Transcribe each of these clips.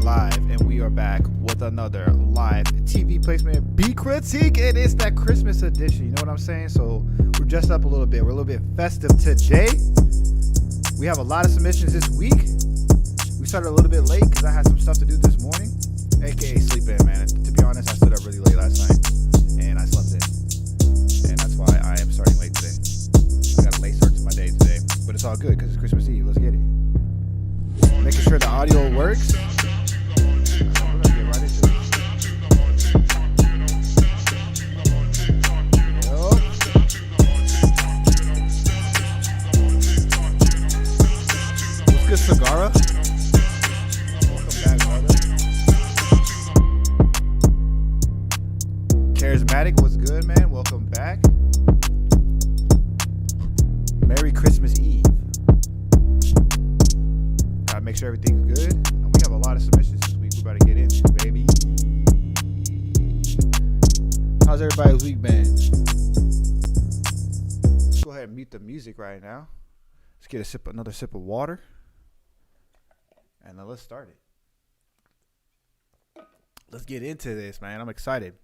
live, and we are back with another live TV placement B critique, and it's that Christmas edition. You know what I'm saying? So we're dressed up a little bit. We're a little bit festive today. We have a lot of submissions this week. We started a little bit late because I had some stuff to do this morning, aka sleep in, man. To be honest, I stood up really late last night, and I slept in, and that's why I am starting late today. I got a late start to my day today, but it's all good because it's Christmas Eve. Let's get it. Making sure the audio works. We're gonna get right into it. What's good, Sagara? Welcome back, brother. Charismatic, what's good, man? Welcome back. Merry Christmas Eve. Gotta make sure everything's good. And we have a lot of submissions this week. We're about to get into, baby. How's everybody's week been? Let's go ahead and mute the music right now. Let's get another sip of water. And then let's start it. Let's get into this, man. I'm excited.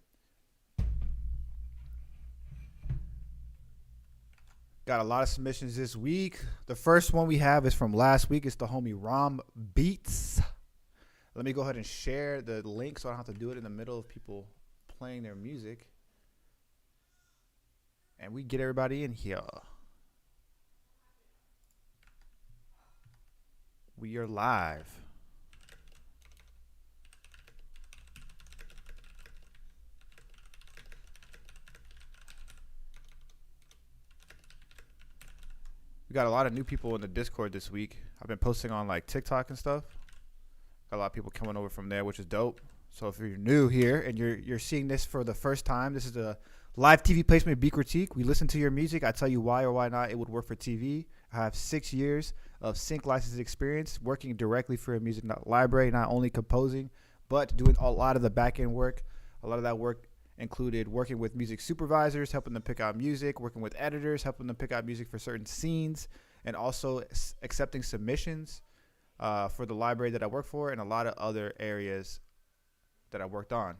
Got a lot of submissions this week. The first one we have is from last week. It's the homie Rom Beats. Let me go ahead and share the link so I don't have to do it in the middle of people playing their music. And we get everybody in here. We are live. We got a lot of new people in the Discord this week. I've been posting on like TikTok and stuff. Got a lot of people coming over from there, which is dope. So if you're new here and you're seeing this for the first time, this is a live TV placement B critique. We listen to your music. I tell you why or why not it would work for TV. I have 6 years of sync license experience working directly for a music library, not only composing, but doing a lot of the back end work. A lot of that work included working with music supervisors, helping them pick out music, working with editors, helping them pick out music for certain scenes, and also accepting submissions for the library that I work for and a lot of other areas that I worked on.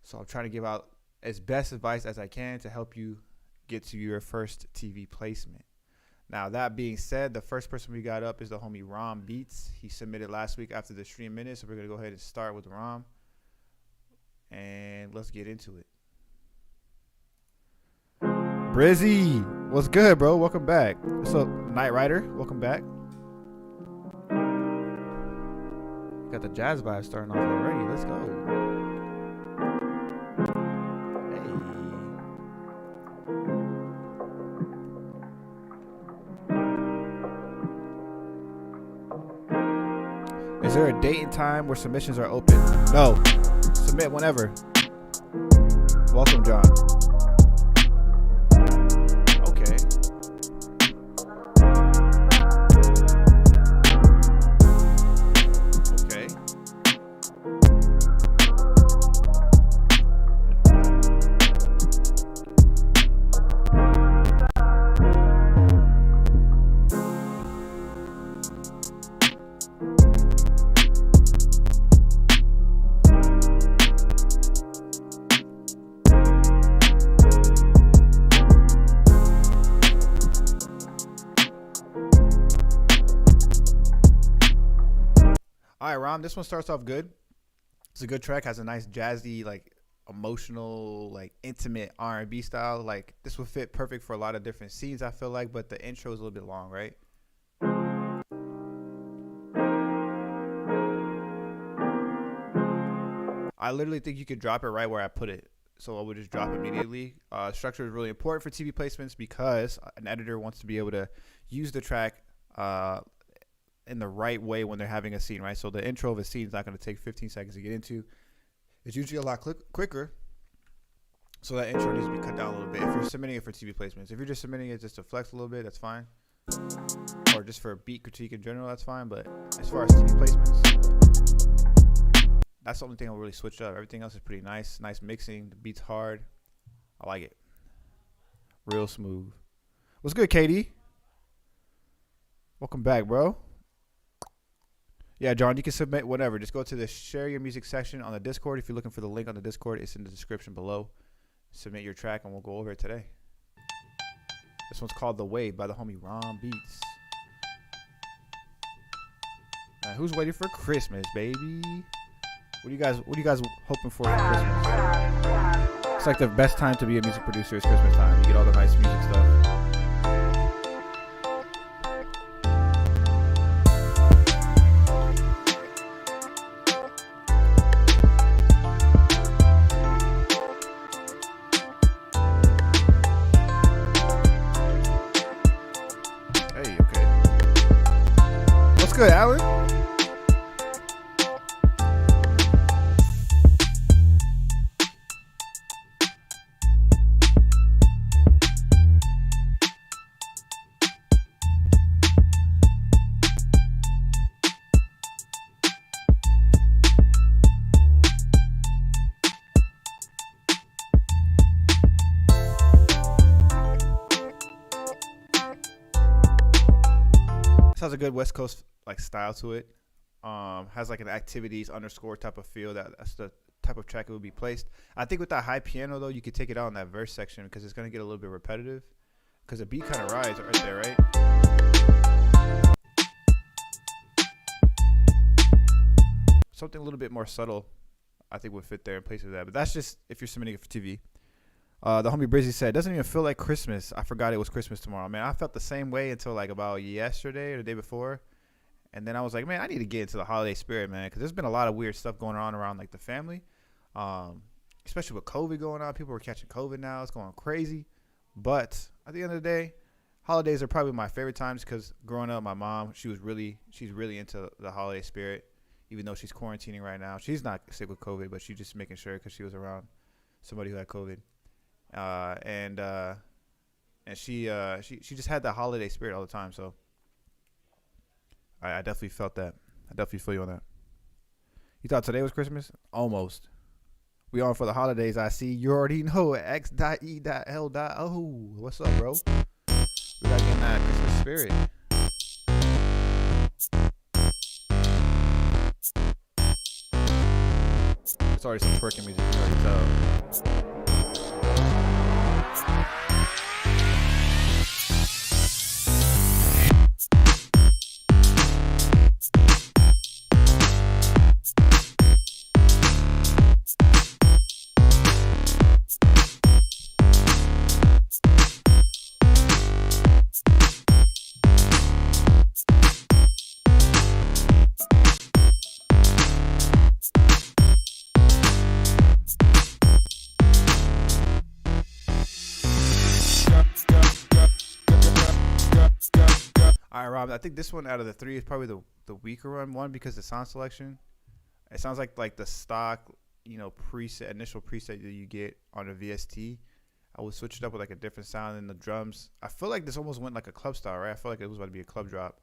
So I'm trying to give out as best advice as I can to help you get to your first TV placement. Now, that being said, the first person we got up is the homie Rom Beats. He submitted last week after the stream minute, so we're going to go ahead and start with Rom. And let's get into it. Brizzy, what's good, bro? Welcome back. What's up, Knight Rider? Welcome back. Got the jazz vibe starting off already. Let's go. Hey. Is there a date and time where submissions are open? No. Submit whenever. Welcome, John. Okay. Okay. All right, Rom, this one starts off good. It's a good track, has a nice jazzy, like emotional, like intimate R&B style. Like this would fit perfect for a lot of different scenes, I feel like, but the intro is a little bit long, right? I literally think you could drop it right where I put it. So I would just drop immediately. Structure is really important for TV placements because an editor wants to be able to use the track in the right way when they're having a scene, right? So the intro of a scene is not going to take 15 seconds to get into. It's usually a lot quicker. So that intro needs to be cut down a little bit if you're submitting it for TV placements. If you're just submitting it just to flex a little bit, that's fine. Or just for a beat critique in general, that's fine. But as far as TV placements, that's the only thing I'll really switch up. Everything else is pretty nice. Nice mixing. The beat's hard. I like it. Real smooth. What's good, KD? Welcome back, bro. Yeah, John, you can submit whatever. Just go to the share your music section on the Discord. If you're looking for the link on the Discord, it's in the description below. Submit your track and we'll go over it today. This one's called The Wave by the homie Ron Beats. Who's waiting for Christmas, baby? What are you guys hoping for Christmas? It's like the best time to be a music producer is Christmas time. You get all the nice music stuff. Hey, okay. What's good, Alan? Has a good West Coast like style to it. Has like an activities underscore type of feel. That's the type of track it would be placed. I think with that high piano though, you could take it out in that verse section because it's gonna get a little bit repetitive. Because the beat kind of rides right there, right? Something a little bit more subtle, I think would fit there in place of that. But that's just if you're submitting it for TV. The homie Brizzy said, doesn't even feel like Christmas. I forgot it was Christmas tomorrow. Man, I felt the same way until like about yesterday or the day before. And then I was like, man, I need to get into the holiday spirit, man. Because there's been a lot of weird stuff going on around like the family. Especially with COVID going on. People are catching COVID now. It's going crazy. But at the end of the day, holidays are probably my favorite times because growing up, my mom, she's really into the holiday spirit. Even though she's quarantining right now. She's not sick with COVID, but she's just making sure because she was around somebody who had COVID. And she just had that holiday spirit all the time. So I definitely felt that. I definitely feel you on that. You thought today was Christmas? Almost. We on for the holidays. I see. You already know it. X.E.L.O. What's up, bro? We gotta get in that Christmas spirit. It's already some twerking music. You can already tell. All right, Rob, I think this one out of the three is probably the weaker one because the sound selection. It sounds like the stock, initial preset that you get on a VST. I would switch it up with like a different sound in the drums. I feel like this almost went like a club style, right? I feel like it was about to be a club drop,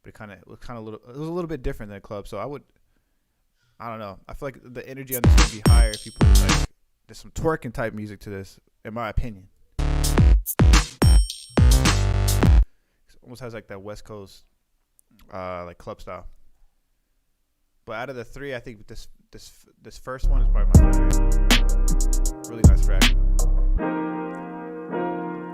but it was a little bit different than a club. So I don't know. I feel like the energy on this would be higher if you put like there's some twerking type music to this, in my opinion. Almost has like that West Coast like club style. But out of the three, I think this first one is probably my favorite. Really nice track.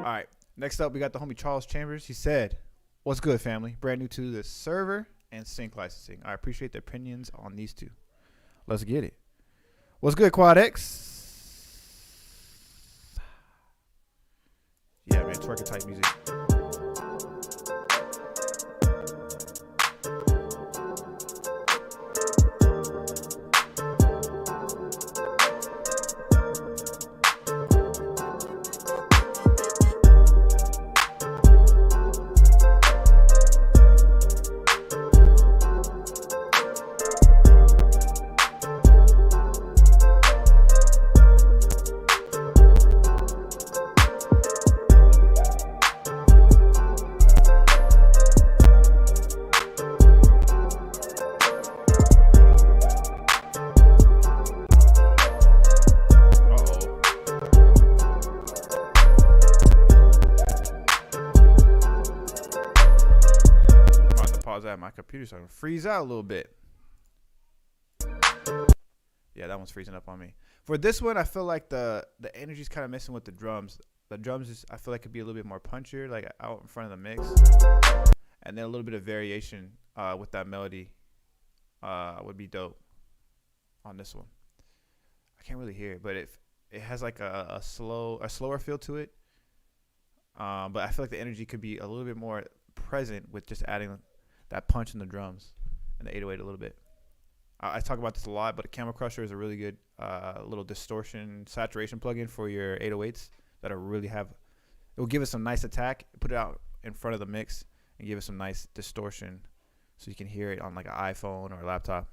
All right, next up we got the homie Charles Chambers. He said, "What's good, family? Brand new to the server and sync licensing. I appreciate the opinions on these two. Let's get it. What's good, QuadX? Yeah, man, twerking type music." computer's starting to freeze out a little bit. Yeah, that one's freezing up on me. For this one, I feel like the energy's kind of missing with the drums. The drums just, I feel like, could be a little bit more punchier, like out in front of the mix, and then a little bit of variation with that melody would be dope on this one. I can't really hear it, but it has like a slower feel to it. But I feel like the energy could be a little bit more present with just adding that punch in the drums and the 808 a little bit. I talk about this a lot, but a Camel Crusher is a really good little distortion saturation plugin for your 808s that'll really have, it will give it some nice attack, put it out in front of the mix, and give it some nice distortion so you can hear it on like an iPhone or a laptop.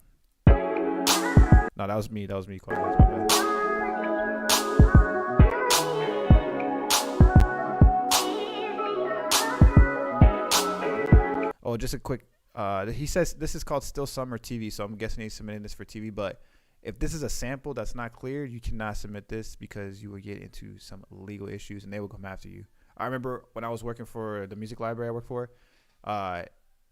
No, that was me. QuadX. Oh, just a quick. He says this is called Still Summer TV, so I'm guessing he's submitting this for TV. But if this is a sample that's not clear, you cannot submit this because you will get into some legal issues and they will come after you. I remember when I was working for the music library I worked for,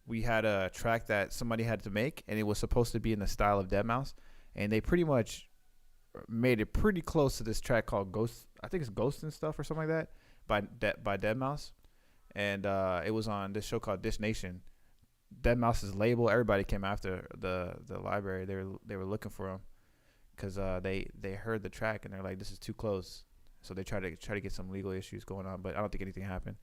we had a track that somebody had to make, and it was supposed to be in the style of Deadmau5, and they pretty much made it pretty close to this track called Ghost. I think it's Ghost and Stuff or something like that by Deadmau5, and it was on this show called Dish Nation. Deadmau5's label, everybody came after the library. They were looking for him because they heard the track and they're like, this is too close. So they try to get some legal issues going on, but I don't think anything happened.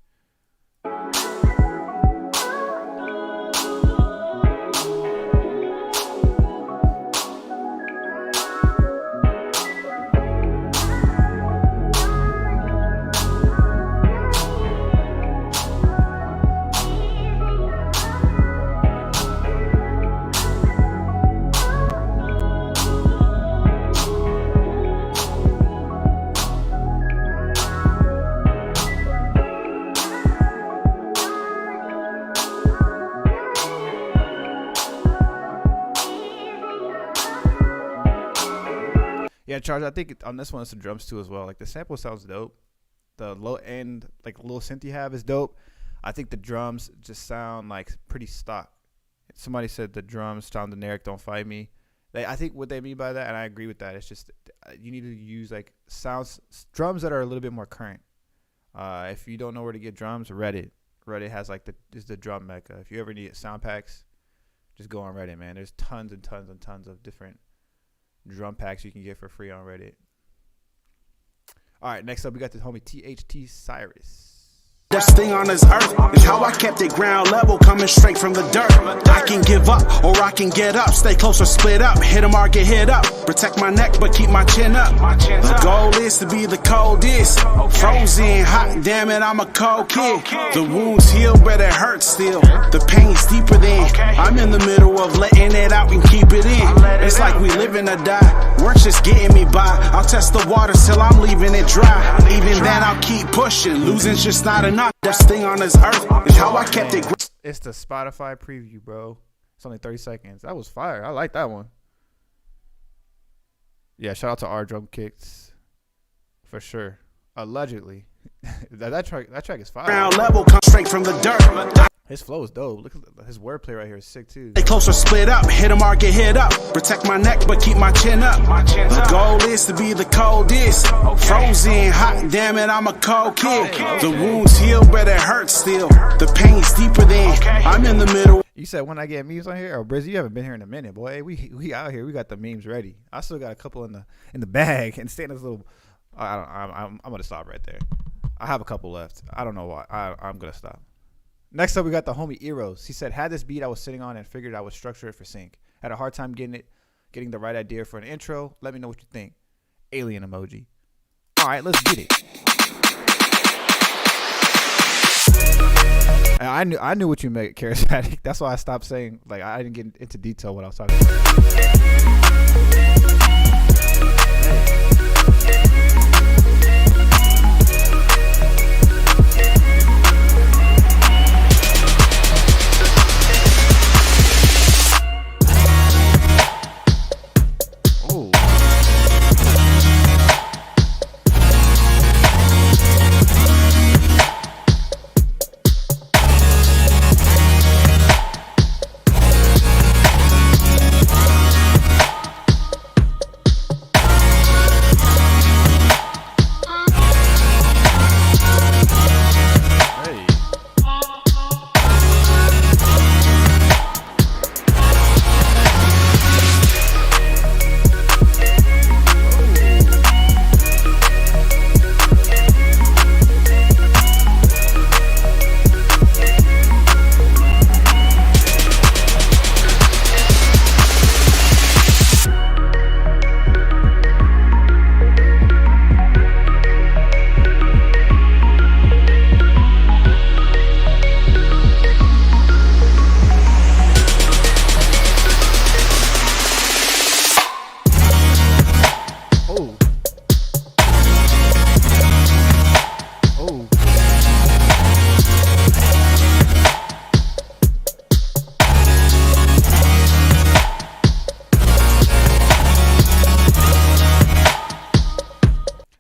Yeah, Charge, I think on this one it's the drums too as well. Like the sample sounds dope. The low end, like little synth you have is dope. I think the drums just sound like pretty stock. Somebody said the drums sound generic, don't fight me. I think what they mean by that, and I agree with that, it's just you need to use like drums that are a little bit more current. If you don't know where to get drums, Reddit has like is the drum mecca. If you ever need sound packs, just go on Reddit, man. There's tons and tons and tons of different drum packs you can get for free on Reddit. All right, next up we got the homie THT Cyrus. Best thing on this earth is how I kept it ground level, coming straight from the dirt. I can give up or I can get up, stay close or split up, hit 'em or get hit up, protect my neck but keep my chin up. The goal is to be the coldest, frozen hot, damn it, I'm a cold kid. The wounds heal but it hurts still, the pain's deeper than I'm in the middle of letting it out and keep it in. It's like we living or die, work's just getting me by. I'll test the waters till I'm leaving it dry, even then I'll keep pushing, losing's just not enough. Best thing on this earth is how I kept it. It's the Spotify preview, bro. It's only 30 seconds. That was fire. I like that one. Yeah, shout out to our drum kicks for sure. Allegedly, that track is fire. Ground level, come straight from the dirt. His flow is dope. Look at his wordplay right here is sick too. Stay close or split up, hit 'em or get hit up, protect my neck but keep my chin up. The goal is to be the coldest, frozen hot, damn it, I'm a cold kid. The wounds heal but it hurts still, the pain's deeper than I'm in the middle. You said when I get memes on here? Oh, Brizzy, you haven't been here in a minute, boy. We out here. We got the memes ready. I still got a couple in the bag and stay in this little. I'm gonna stop right there. I have a couple left. I don't know why. I'm gonna stop. Next up, we got the homie Eros. He said, had this beat I was sitting on and figured I would structure it for sync. Had a hard time getting the right idea for an intro. Let me know what you think. Alien emoji. All right, let's get it. And I knew what you meant, charismatic. That's why I stopped saying, like, I didn't get into detail what I was talking about.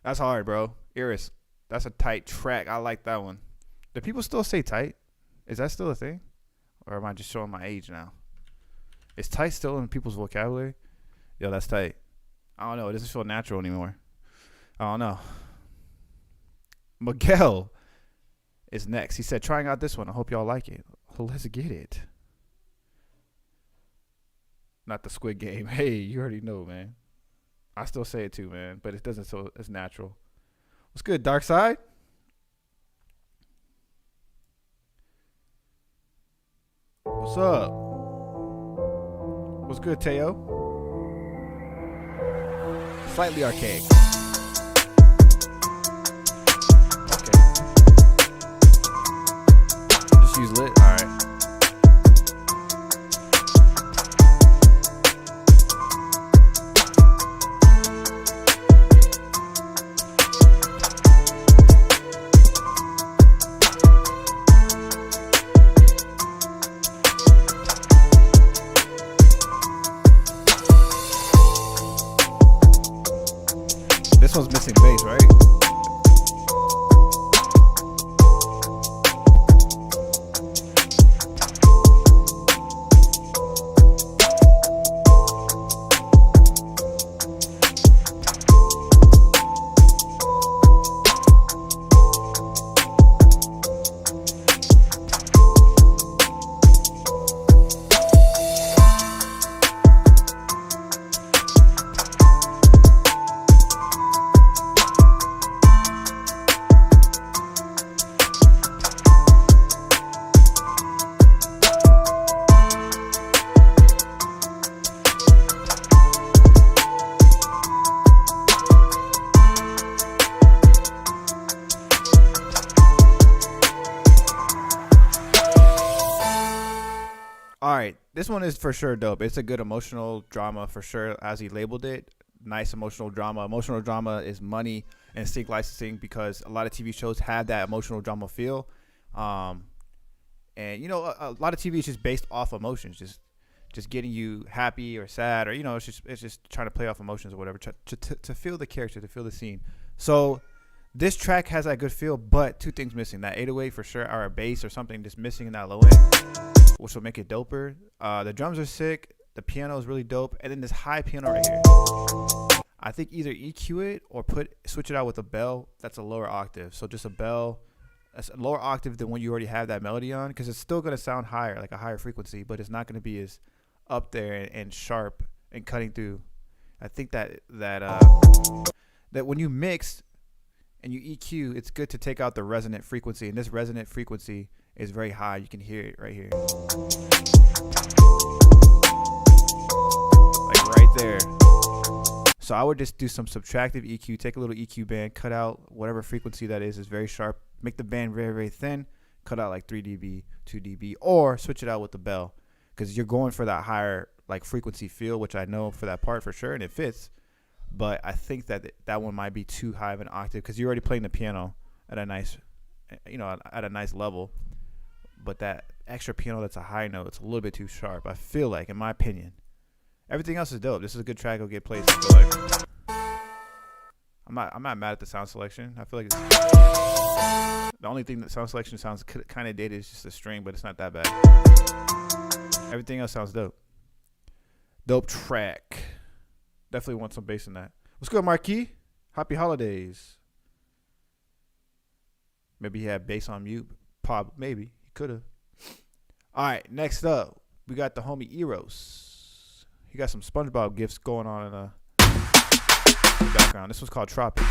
That's hard, bro. Iris, that's a tight track. I like that one. Do people still say tight? Is that still a thing? Or am I just showing my age now? Is tight still in people's vocabulary? Yo, that's tight. I don't know. It doesn't feel natural anymore. I don't know. Miguel is next. He said, trying out this one. I hope y'all like it. Well, let's get it. Not the Squid Game. Hey, you already know, man. I still say it too, man. But it doesn't feel as natural. What's good, Darkseid? What's up? What's good, Teo? Slightly archaic. Okay. Just use lit. All right. This one's missing bass, right? Alright, this one is for sure dope. It's a good emotional drama for sure, as he labeled it. Nice emotional drama. Emotional drama is money and sync licensing because a lot of TV shows have that emotional drama feel. And you know, a lot of TV is just based off emotions, just getting you happy or sad, or you know, it's just trying to play off emotions or whatever to feel the character, to feel the scene. So this track has that good feel, but two things missing: that 808 for sure, or a bass or something just missing in that low end, which will make it doper. The drums are sick. The piano is really dope. And then this high piano right here. I think either EQ it or switch it out with a bell that's a lower octave. So just a bell that's a lower octave than when you already have that melody on, because it's still going to sound higher, like a higher frequency, but it's not going to be as up there and sharp and cutting through. I think that when you mix and you EQ, it's good to take out the resonant frequency. And this resonant frequency is very high. You can hear it right here. Like right there. So I would just do some subtractive EQ, take a little EQ band, cut out whatever frequency that is very sharp, make the band very, very thin, cut out like 3 dB, 2 dB, or switch it out with the bell, because you're going for that higher like frequency feel, which I know for that part for sure, and it fits. But I think that one might be too high of an octave because you're already playing the piano at a nice, you know, at a nice level. But that extra piano that's a high note, it's a little bit too sharp, I feel like, in my opinion. Everything else is dope. This is a good track. It'll get placed. I feel like I'm not mad at the sound selection. I feel like the only thing that sound selection sounds kind of dated is just a string, but it's not that bad. Everything else sounds dope. Dope track. Definitely want some bass in that. What's good, Marquis? Happy holidays. Maybe he had bass on mute. Maybe he could have. All right, next up, we got the homie Eros. He got some SpongeBob gifts going on in the background. This one's called Tropics.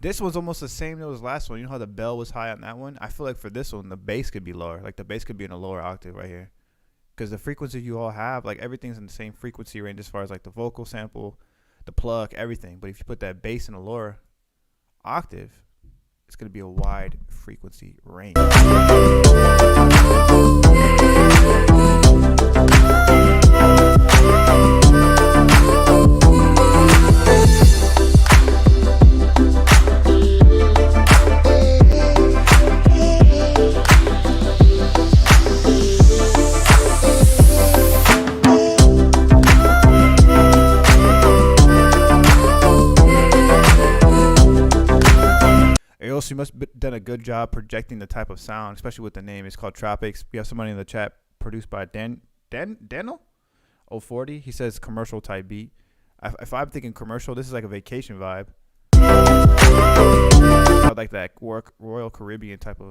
This one's almost the same note as last one. You know how the bell was high on that one? I feel like for this one, the bass could be lower. Like the bass could be in a lower octave right here. Because the frequency you all have, like everything's in the same frequency range as far as like the vocal sample, the pluck, everything. But if you put that bass in a lower octave, It's going to be a wide frequency range. You must have done a good job projecting the type of sound, especially with the name. It's called Tropics. We have somebody in the chat, produced by Daniel 040. He says commercial type beat. If I'm thinking commercial, this is like a vacation vibe. I like that Royal Caribbean type of.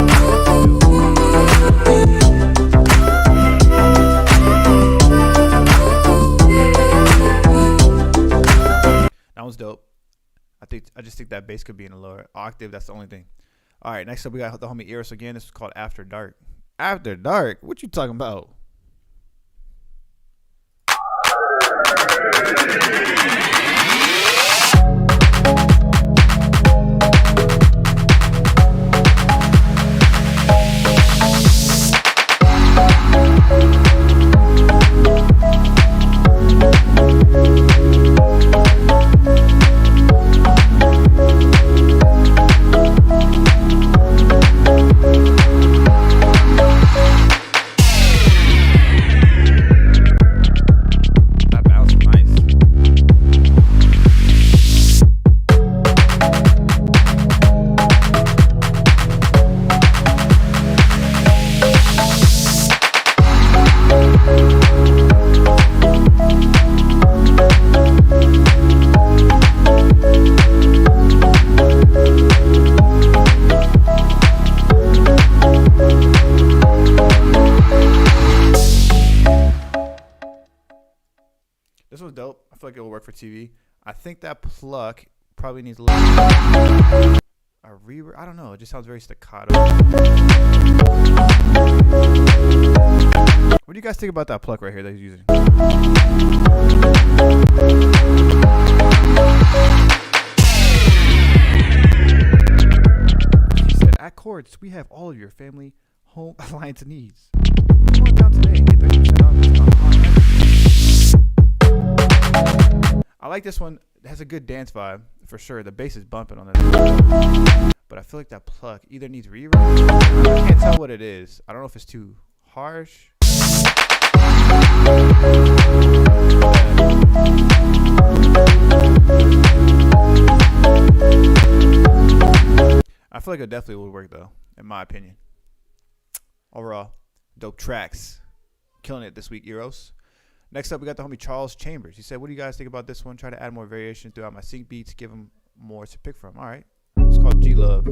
That was dope. I just think that bass could be in a lower octave. That's the only thing. All right, next up we got the homie Eros again. This is called After Dark. After Dark? What you talking about? This was dope. I feel like it will work for TV. I think that pluck probably needs a little a reverb. I don't know. It just sounds very staccato. What do you guys think about that pluck right here that he's using? He said, at Chords, we have all of your family home appliance needs. Come on down today and get 30% off discount on everything. I like this one. It has a good dance vibe for sure. The bass is bumping on this, but I feel like that pluck either needs reverb. I can't tell what it is. I don't know if it's too harsh. I feel like it definitely would work though, in my opinion. Overall, dope tracks, killing it this week, Eros. Next up, we got the homie Charles Chambers. He said, what do you guys think about this one? Try to add more variation throughout my sync beats. Give them more to pick from. All right. It's called G-Love.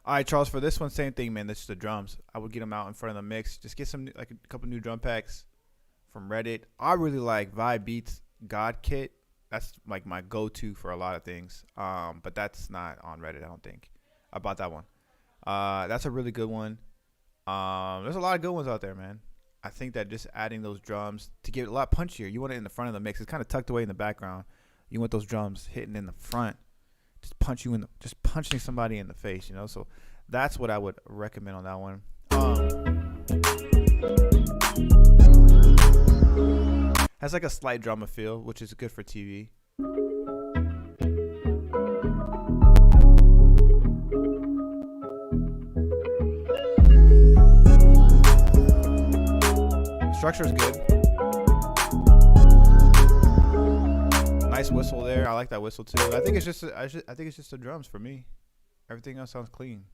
All right, Charles, for this one, same thing, man. This is the drums. I would get them out in front of the mix. Just get some, like a couple new drum packs from Reddit. I really like Vibe Beats God Kit. That's like my go-to for a lot of things. But that's not on Reddit, I don't think. I bought that one. That's a really good one. There's a lot of good ones out there, man. I think that just adding those drums to get it a lot punchier. You want it in the front of the mix. It's kind of tucked away in the background. You want those drums hitting in the front. Just punching somebody in the face, you know. So that's what I would recommend on that one. Has like a slight drama feel, which is good for TV. Structure is good. Nice whistle there. I like that whistle too. I think it's just the drums for me. Everything else sounds clean.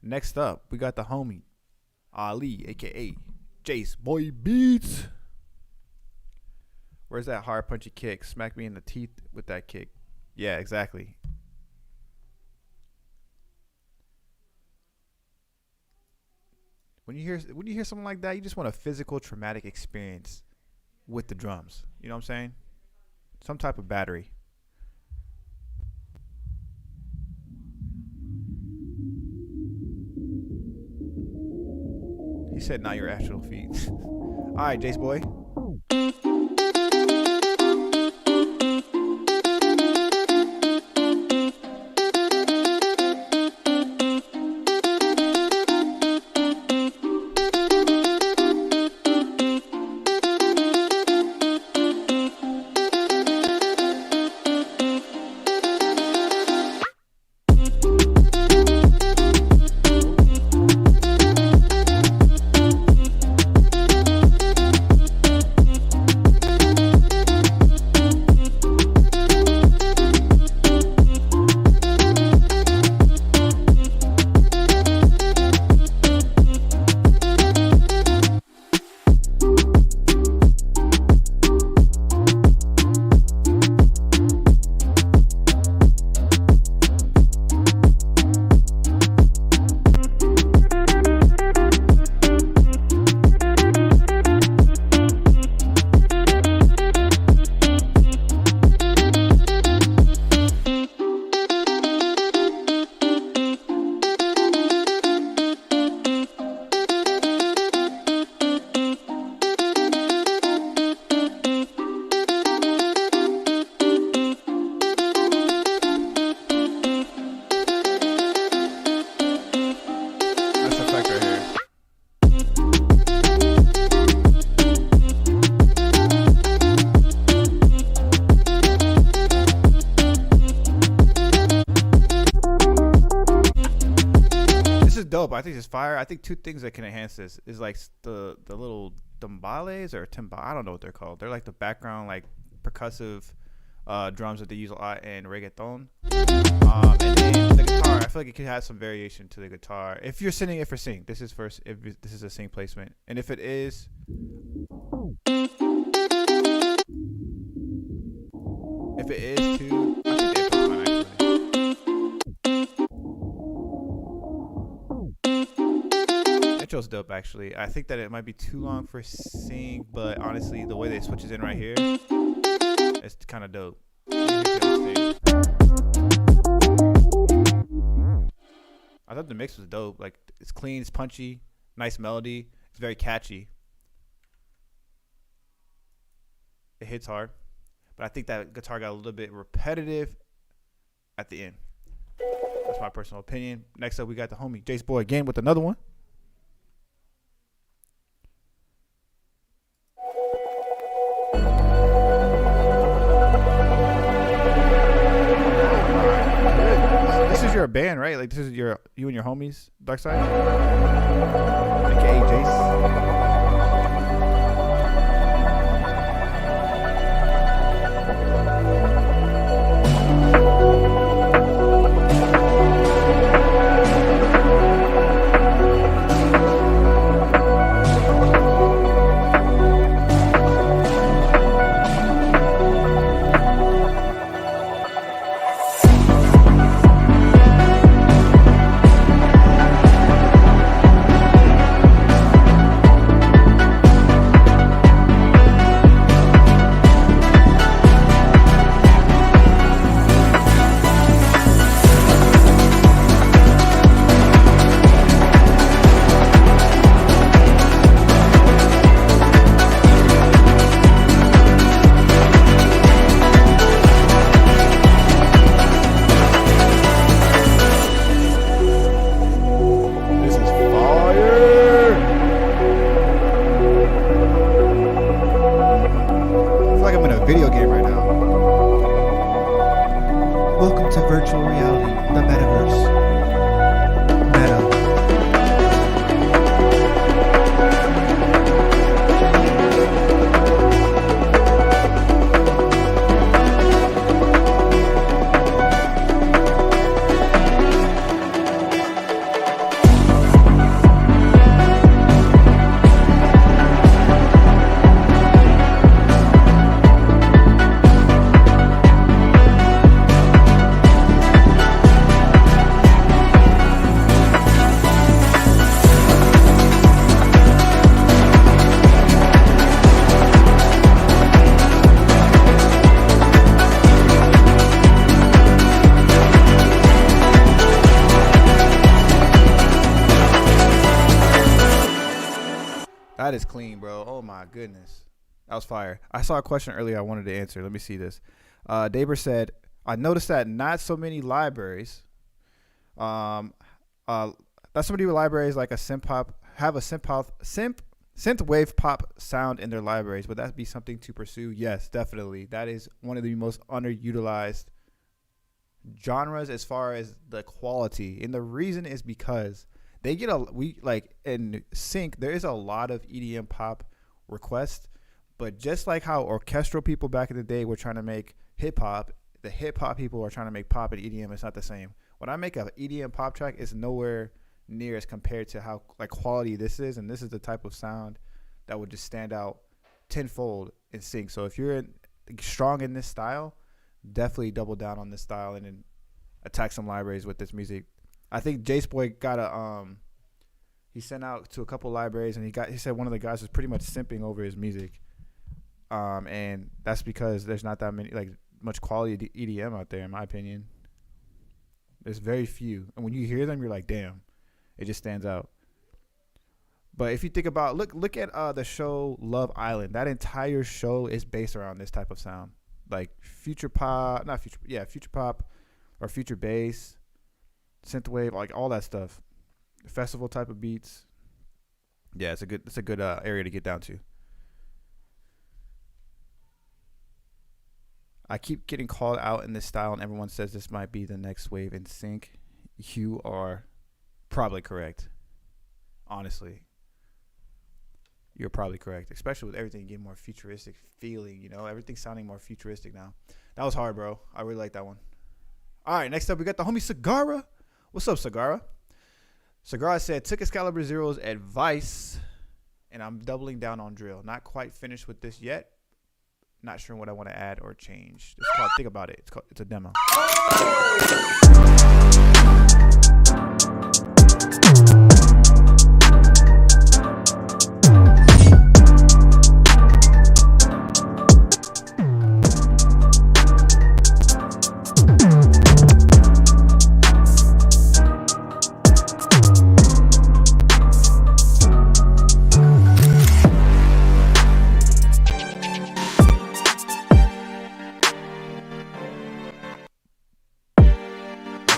Next up, we got the homie Ali, aka Jace Boy Beats. Where's that hard punchy kick? Smack me in the teeth with that kick. Yeah, exactly. When you hear something like that, you just want a physical traumatic experience with the drums. You know what I'm saying? Some type of battery. He said, "Not your actual feet." All right, Jace boy. Dope. I think it's fire. I think two things that can enhance this is like the little timbales or timba. I don't know what they're called. They're like the background like percussive drums that they use a lot in reggaeton. And then the guitar. I feel like it could have some variation to the guitar. If you're singing, this is first. If this is a sing placement, and if it is. If it is too, I think they put one actually. Intro's dope actually. I think that it might be too long for sing, but honestly, the way they switches in right here, it's kind of dope. I thought the mix was dope. Like it's clean, it's punchy, nice melody. It's very catchy. It hits hard, but I think that guitar got a little bit repetitive at the end. That's my personal opinion. Next up, we got the homie Jace Boy again with another one. This is your band, right? Like this is you and your homies, Darkseid, aka Jace. Video game right now. Welcome to virtual reality, the metaverse. That is clean, bro. Oh my goodness. That was fire. I saw a question earlier I wanted to answer. Let me see this. Daber said, I noticed that not so many libraries, not so many libraries like a synth pop have a synth wave pop sound in their libraries. Would that be something to pursue? Yes, definitely. That is one of the most underutilized genres as far as the quality. And the reason is because they get in sync, there is a lot of EDM pop requests, but just like how orchestral people back in the day were trying to make hip hop, the hip hop people are trying to make pop and EDM. It's not the same. When I make an EDM pop track, it's nowhere near as compared to how like quality this is, and this is the type of sound that would just stand out tenfold in sync. So if you're strong in this style, definitely double down on this style and then attack some libraries with this music. I think Jace Boy got he sent out to a couple libraries, and he said one of the guys was pretty much simping over his music. And that's because there's not that much quality EDM out there, in my opinion. There's very few, and when you hear them, you're like, damn, it just stands out. But if you think about, look at the show Love Island. That entire show is based around this type of sound, like future pop or future bass, synthwave, like all that stuff, festival type of beats. Yeah, it's a good area to get down to. I keep getting called out in this style, and everyone says this might be the next wave in sync. You are probably correct. Honestly, you're probably correct, especially with everything getting more futuristic feeling. Everything's sounding more futuristic now. That was hard, bro. I really like that one. All right, next up we got the homie Sagara. What's up, Sagara? Sagara said, took XcaliberZero's advice, and I'm doubling down on drill. Not quite finished with this yet. Not sure what I want to add or change. It's called Think About It. It's a demo.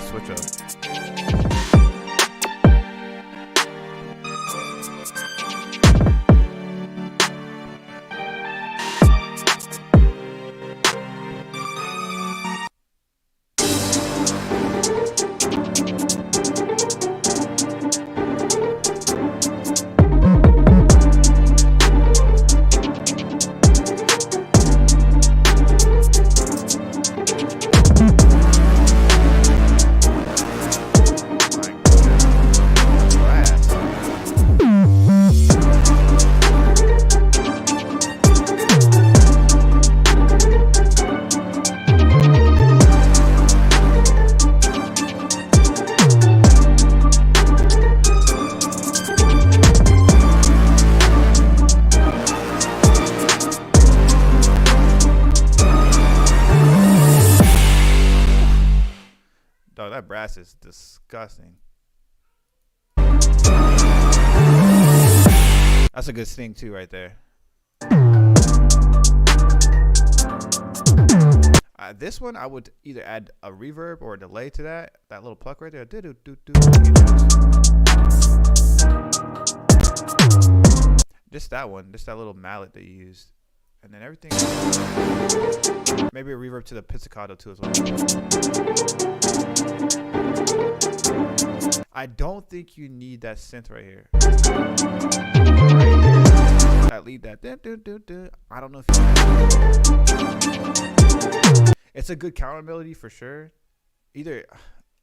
Switch up. Dog, that brass is disgusting. That's a good sting too right there. This one I would either add a reverb or a delay to that little pluck right there. Just that one, just that little mallet that you used. And then everything, maybe a reverb to the pizzicato too as well. I don't think you need that synth right here. That lead, that I don't know if it's a good counter melody for sure. Either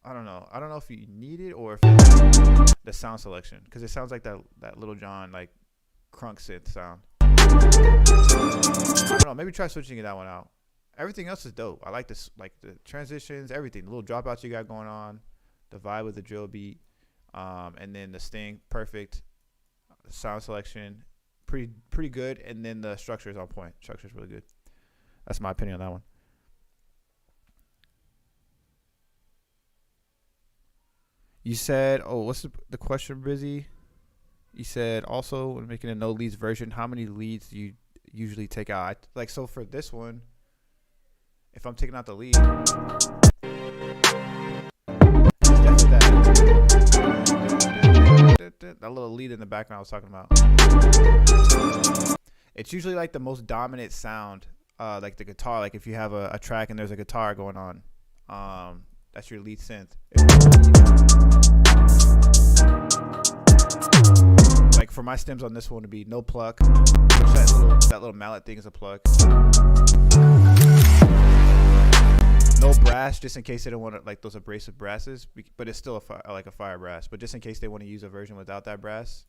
I don't know if you need it or if it's the sound selection, because it sounds like that Little John like crunk synth sound. I don't know. Maybe try switching that one out. Everything else is dope. I like this, like the transitions, everything. The little dropouts you got going on, the vibe with the drill beat, and then the sting, perfect. The sound selection, pretty good, and then the structure is on point. Structure is really good. That's my opinion on that one. You said, oh, what's the question, Brizzy? He said, also, when making a no leads version, how many leads do you usually take out? Like, so for this one, if I'm taking out the lead, definitely that little lead in the background I was talking about. It's usually like the most dominant sound, like the guitar. Like if you have a track and there's a guitar going on, that's your lead synth. Like for my stems on this one to be no pluck, which that little mallet thing is a pluck. No brass, just in case they don't want to, like those abrasive brasses, but it's still like a fire brass. But just in case they want to use a version without that brass.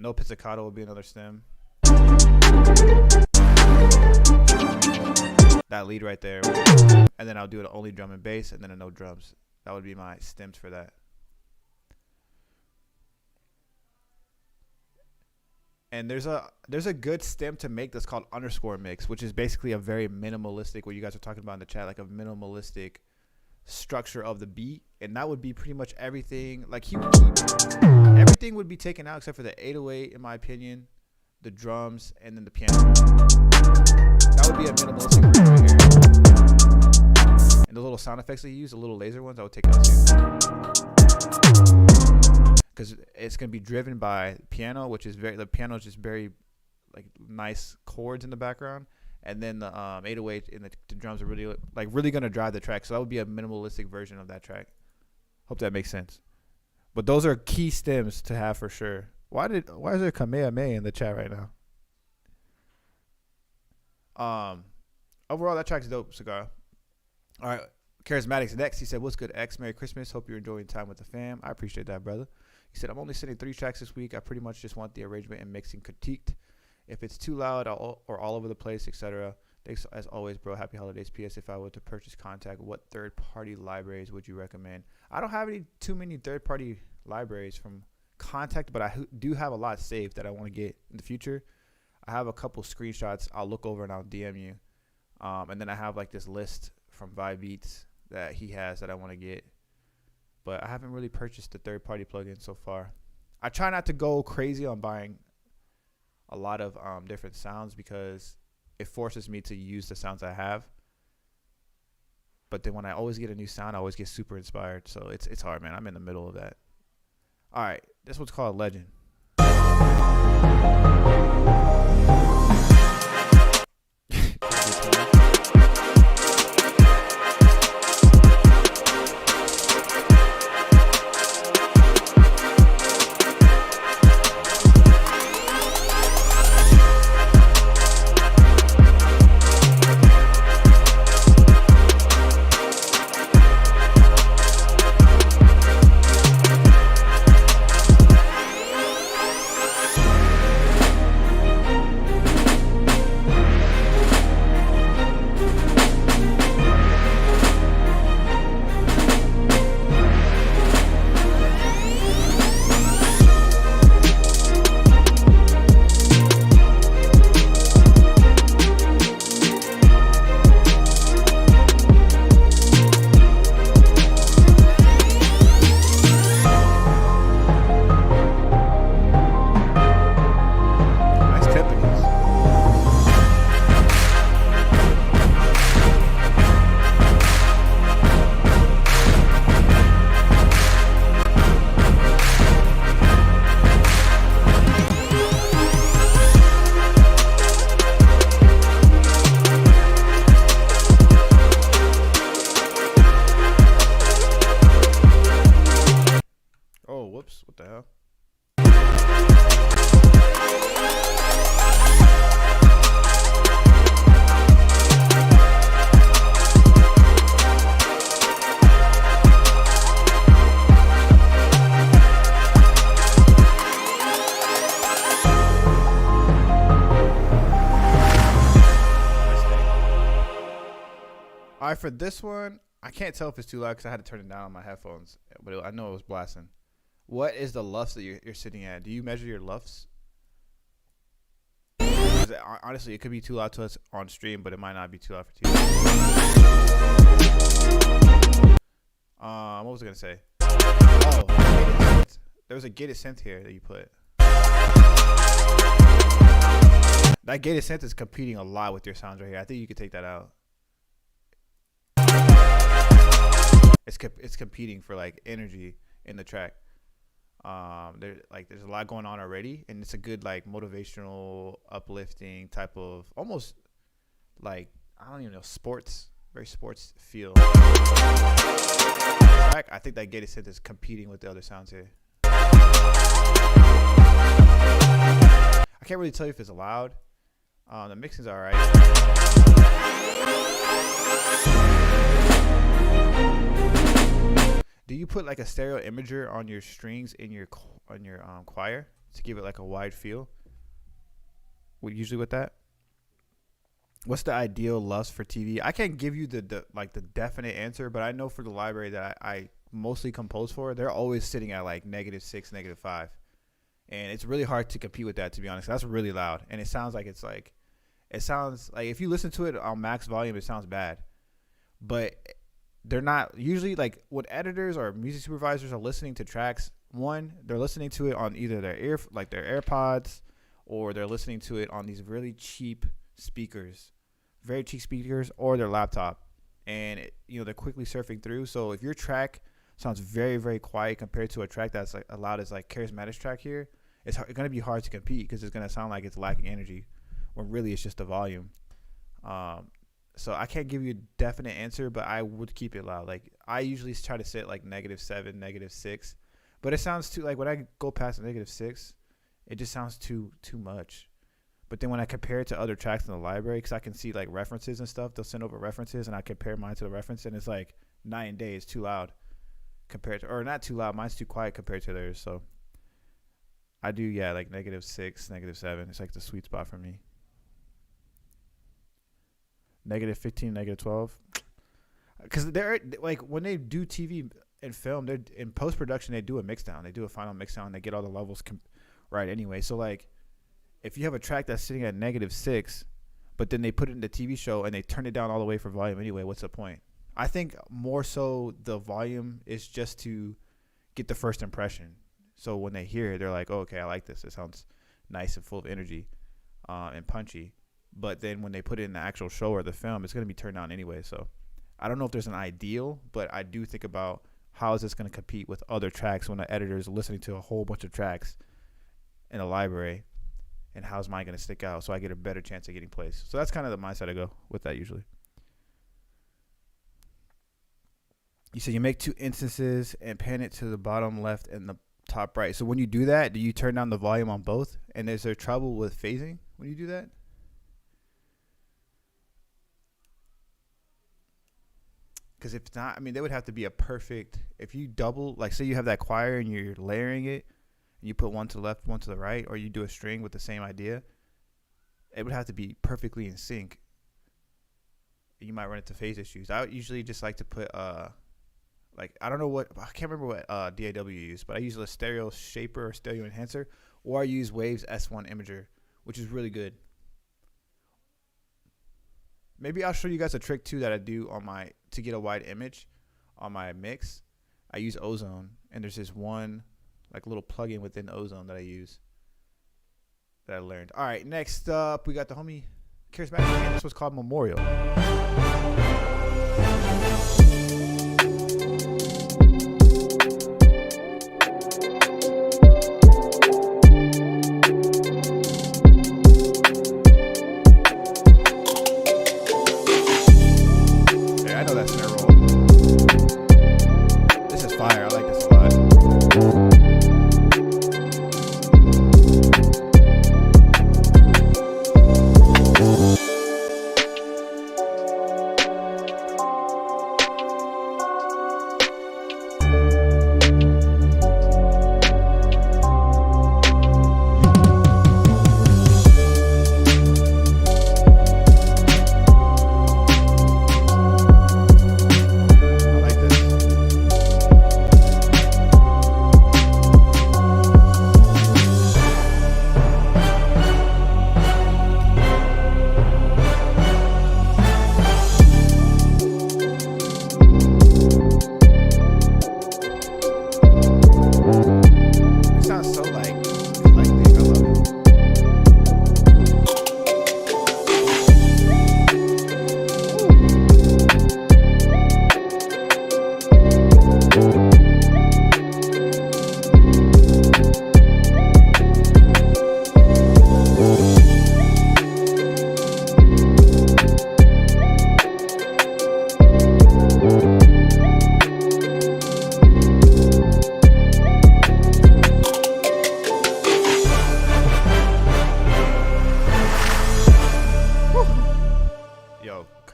No pizzicato will be another stem. That lead right there. And then I'll do an only drum and bass and then a no drums. That would be my stems for that. And there's a good stem to make that's called underscore mix, which is basically a very minimalistic, what you guys are talking about in the chat, like a minimalistic structure of the beat. And that would be pretty much everything. Like everything would be taken out except for the 808, in my opinion, the drums, and then the piano. That would be a minimalistic version right here. And the little sound effects that you use, the little laser ones, I would take out too. Because it's going to be driven by piano, which is the piano is just very like nice chords in the background, and then the 808 and the drums are really going to drive the track. So that would be a minimalistic version of that track. Hope that makes sense. But those are key stems to have for sure. Why is there Kamehameha in the chat right now? Overall, that track's dope, Cigar. All right, Charismatics next. He said, "What's good, X? Merry Christmas. Hope you're enjoying time with the fam." I appreciate that, brother. He said, "I'm only sending 3 tracks this week. I pretty much just want the arrangement and mixing critiqued. If it's too loud or all over the place, etc. Thanks as always, bro. Happy holidays. P.S. If I were to purchase Contact, what third-party libraries would you recommend?" I don't have too many third-party libraries from Contact, but I do have a lot saved that I want to get in the future. I have a couple screenshots I'll look over and I'll DM you. And then I have like this list from Vibe Beats that he has that I want to get. But I haven't really purchased the third-party plugin so far. I try not to go crazy on buying a lot of different sounds because it forces me to use the sounds I have. But then when I always get a new sound, I always get super inspired. So it's hard, man. I'm in the middle of that. All right, this one's called Legend. What the hell? All right, for this one, I can't tell if it's too loud because I had to turn it down on my headphones, but I know it was blasting. What is the lufs that you're sitting at? Do you measure your lufs? Honestly, it could be too loud to us on stream, but it might not be too loud for you. What was I gonna say? Oh, there was a gated synth here that you put. That gated synth is competing a lot with your sounds right here. I think you could take that out. It's competing for like energy in the track. There's a lot going on already, and it's a good like motivational, uplifting type of almost like I don't even know very sports feel. Track. I think that gated synth is competing with the other sounds here. I can't really tell you if it's loud. The mixing's all right. Do you put like a stereo imager on your strings in your choir to give it like a wide feel? Usually with that. What's the ideal lust for TV? I can't give you the definite answer, but I know for the library that I mostly compose for, they're always sitting at like -6, -5, and it's really hard to compete with that. To be honest, that's really loud, and it sounds like if you listen to it on max volume, it sounds bad, but they're not usually like when editors or music supervisors are listening to tracks. One, they're listening to it on either their AirPods, or they're listening to it on these really cheap speakers, very cheap speakers, or their laptop, and they're quickly surfing through. So if your track sounds very, very quiet compared to a track that's like loud as like Charismatic's track here, it's going to be hard to compete because it's going to sound like it's lacking energy when really it's just the volume. So I can't give you a definite answer, but I would keep it loud. Like I usually try to sit like -7, -6, but it sounds too, like when I go past -6, it just sounds too much. But then when I compare it to other tracks in the library, because I can see like references and stuff, they'll send over references, and I compare mine to the reference, and it's like night and day. It's too loud compared to, or not too loud. Mine's too quiet compared to theirs. So I do, like -6, -7. It's like the sweet spot for me. -15, -12. Because they're like when they do TV and film, they're in post production. They do a mix down. They do a final mix down. And they get all the levels right anyway. So like, if you have a track that's sitting at -6, but then they put it in the TV show and they turn it down all the way for volume anyway, what's the point? I think more so the volume is just to get the first impression. So when they hear it, they're like, oh, okay, I like this. It sounds nice and full of energy and punchy. But then when they put it in the actual show or the film, it's going to be turned down anyway. So I don't know if there's an ideal, but I do think about how is this going to compete with other tracks when the editor is listening to a whole bunch of tracks in a library, and how's mine going to stick out so I get a better chance of getting placed. So that's kind of the mindset I go with that usually. You said you make 2 instances and pan it to the bottom left and the top right. So when you do that, do you turn down the volume on both? And is there trouble with phasing when you do that? Because if not, I mean, they would have to be a perfect, if you double, like say you have that choir and you're layering it, and you put one to the left, one to the right, or you do a string with the same idea, it would have to be perfectly in sync. You might run into phase issues. I would usually just like to put, I can't remember what DAW used, but I use a stereo shaper or stereo enhancer, or I use Wave's S1 imager, which is really good. Maybe I'll show you guys a trick too that I do to get a wide image on my mix. I use Ozone, and there's this one like little plugin within Ozone that I use that I learned. All right, next up we got the homie Charismatic, and this was called Memorial.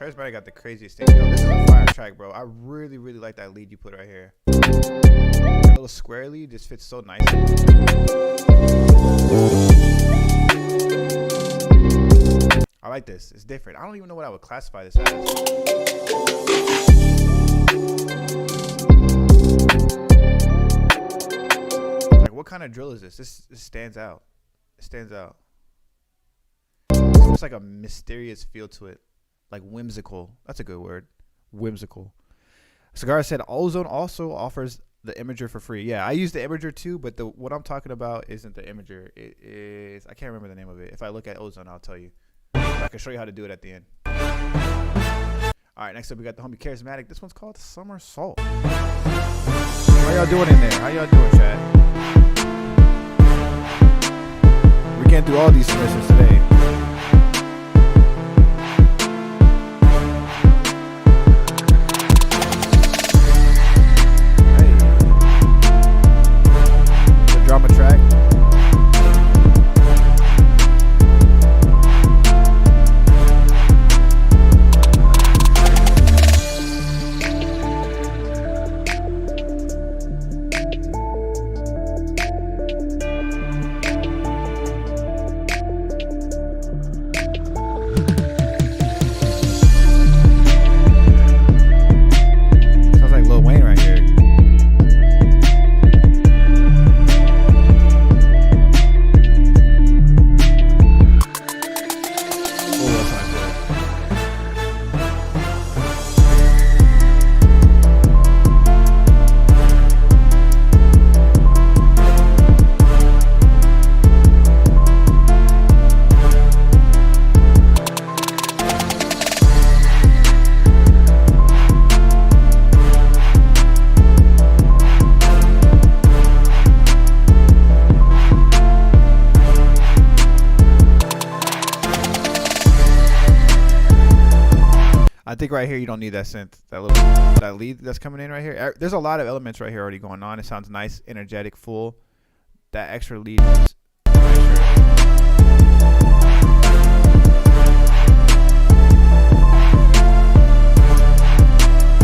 Charismatic got the craziest thing. Yo, this is a fire track, bro. I really like that lead you put right here. That little square lead just fits so nicely. I like this. It's different. I don't even know what I would classify this as. Like, what kind of drill is this? This stands out. It stands out. It's like a mysterious feel to it. Like whimsical. That's a good word. Whimsical. Cigar said Ozone also offers the imager for free. Yeah, I use the imager too, but what I'm talking about isn't the imager. It is, I can't remember the name of it. If I look at Ozone, I'll tell you. I can show you how to do it at the end. All right, next up we got the homie Charismatic. This one's called Somersault. How y'all doing in there? How y'all doing, Chad? We're getting through all these submissions today. Drama track. Sounds like Lil Wayne right here. I think right here you don't need that synth, that lead that's coming in right here. There's a lot of elements right here already going on. It sounds nice, energetic, full. That extra lead is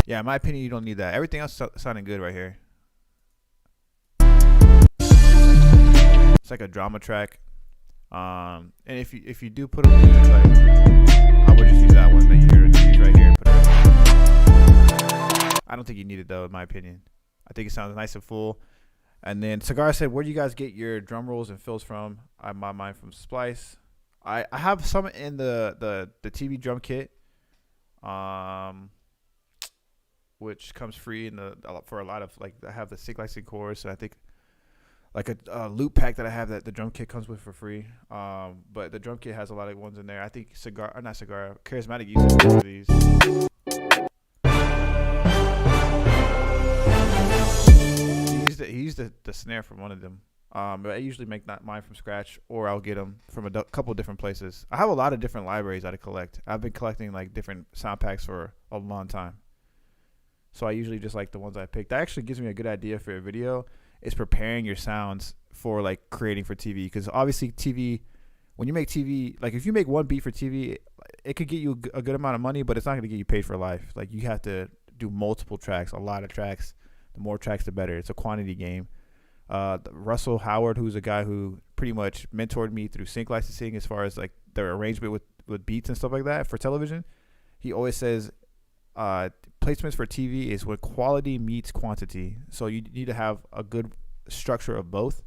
yeah, in my opinion, you don't need that. Everything else sounding good right here. It's like a drama track. And if you do put a lead, it's like I would just use that one that you're use right here. I don't think you need it though, in my opinion. I think it sounds nice and full. And then Cigar said, "Where do you guys get your drum rolls and fills from?" I have mine from Splice. I have some in the TV drum kit, which comes free in for a lot of, like, I have the sync licensing cores, and I think like a loop pack that I have that the drum kit comes with for free. But the drum kit has a lot of ones in there. I think Charismatic uses one of these. He used the snare from one of them. But I usually make mine from scratch, or I'll get them from a couple different places. I have a lot of different libraries that I collect. I've been collecting like different sound packs for a long time. So I usually just like the ones I picked. That actually gives me a good idea for a video. Is preparing your sounds for like creating for TV, because obviously TV, when you make TV, like if you make one beat for TV, it could get you a good amount of money, but it's not going to get you paid for life. Like you have to do multiple tracks, a lot of tracks. The more tracks, the better. It's a quantity game. Russell Howard, who's a guy who pretty much mentored me through sync licensing as far as like their arrangement with beats and stuff like that for television, he always says placements for TV is when quality meets quantity. So you need to have a good structure of both.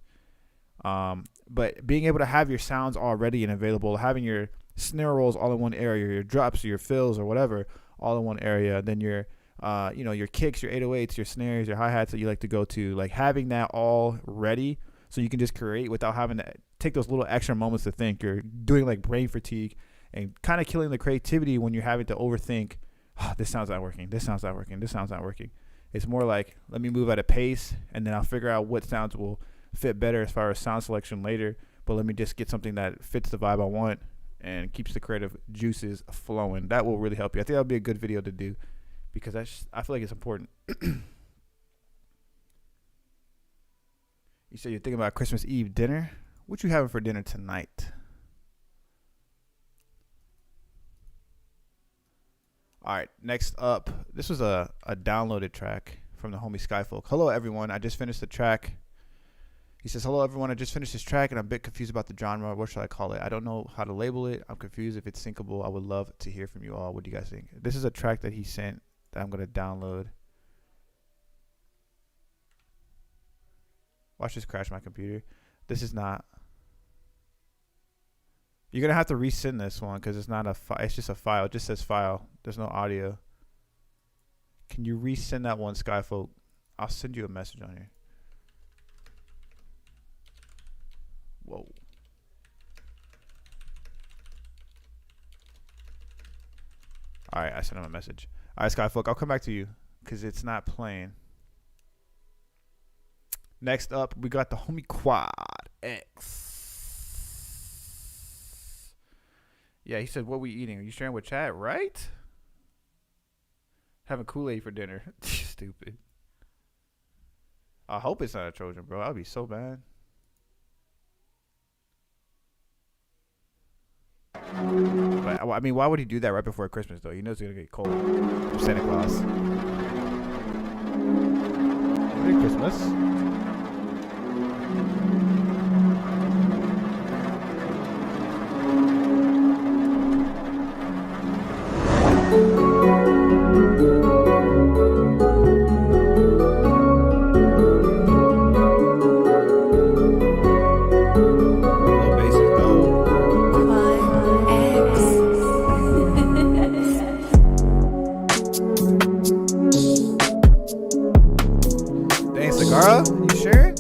But being able to have your sounds all ready and available, having your snare rolls all in one area, your drops, your fills or whatever, all in one area, then your your kicks, your 808s, your snares, your hi-hats that you like to go to, like having that all ready so you can just create without having to take those little extra moments to think. You're doing like brain fatigue and kind of killing the creativity when you're having to overthink, oh, this sounds not working, this sounds not working, this sounds not working. It's more like, let me move at a pace and then I'll figure out what sounds will fit better as far as sound selection later, but let me just get something that fits the vibe I want and keeps the creative juices flowing. That will really help you. I think that'll be a good video to do, because I feel like it's important. You said you're thinking about Christmas Eve dinner. What you having for dinner tonight? All right, next up, this was a downloaded track from the homie Skyfolk. Hello, everyone. I just finished the track. He says, hello, everyone. I just finished this track, and I'm a bit confused about the genre. What should I call it? I don't know how to label it. I'm confused if it's syncable. I would love to hear from you all. What do you guys think? This is a track that he sent that I'm going to download. Watch this crash my computer. This is not. You're going to have to resend this one because it's not a file. It's just a file. It just says file. There's no audio. Can you resend that one, Skyfolk? I'll send you a message on here. Whoa. All right, I sent him a message. All right, Skyfolk, I'll come back to you because it's not playing. Next up, we got the homie QuadX. Yeah, he said, what we eating? Are you sharing with chat, right? Having Kool-Aid for dinner. Stupid. I hope it's not a Trojan, bro. I'll be so mad. But, I mean, why would he do that right before Christmas, though? He knows it's going to get cold from Santa Claus. Merry Christmas. You sure?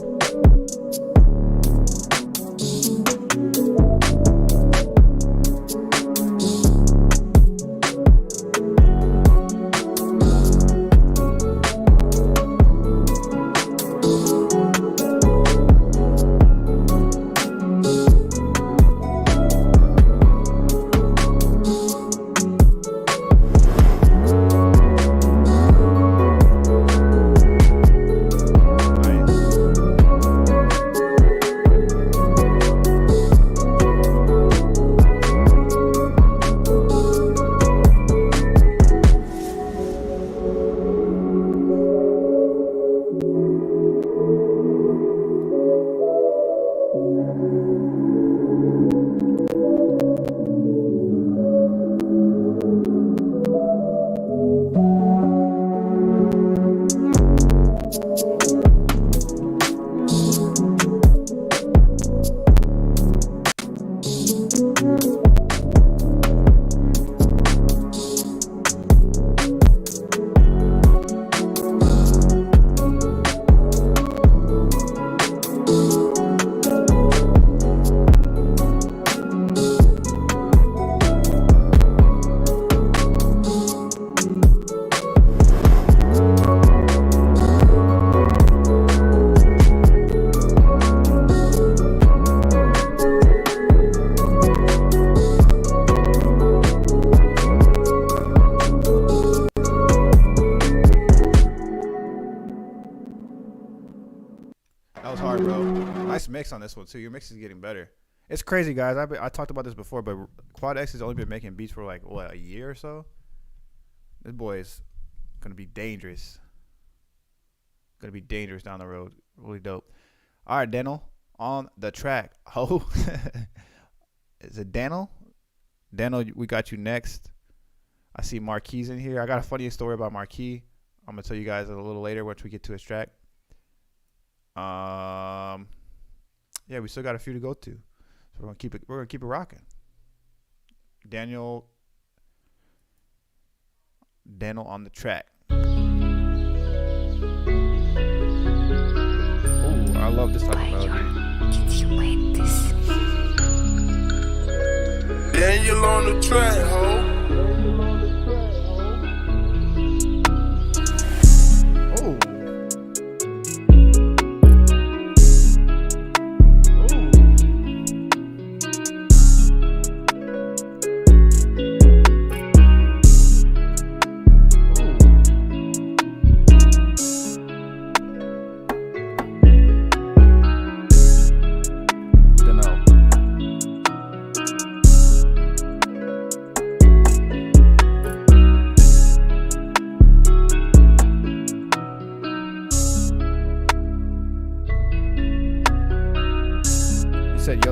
Mix on this one too. Your mix is getting better. It's crazy, guys. I talked about this before, but QuadX has only been making beats for like what, a year or so. This boy is gonna be dangerous. Gonna be dangerous down the road. Really dope. All right, Daniel on the track. Oh, is it Daniel? Daniel, we got you next. I see Marquis in here. I got a funny story about Marquis. I'm gonna tell you guys a little later once we get to his track. Yeah, we still got a few to go to, so we're gonna keep it rocking. Daniel on the track. Oh, I love this type of melody. Daniel on the track, ho.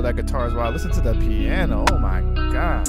yo, that guitar is wild. Listen to the piano. Oh my gosh.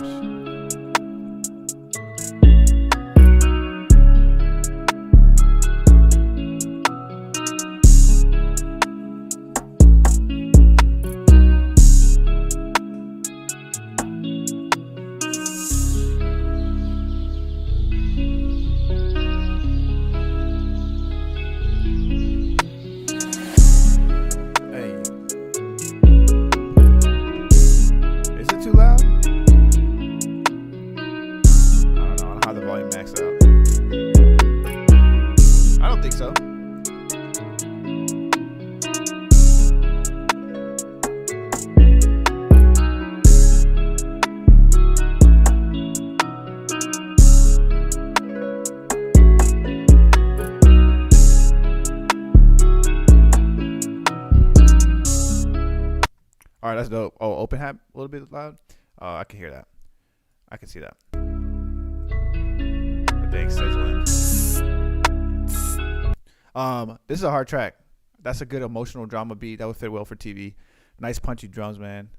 All right, that's dope. Oh, open hat a little bit loud. Oh, I can hear that. I can see that. The thing sizzling. This is a hard track. That's a good emotional drama beat. That would fit well for TV. Nice punchy drums, man.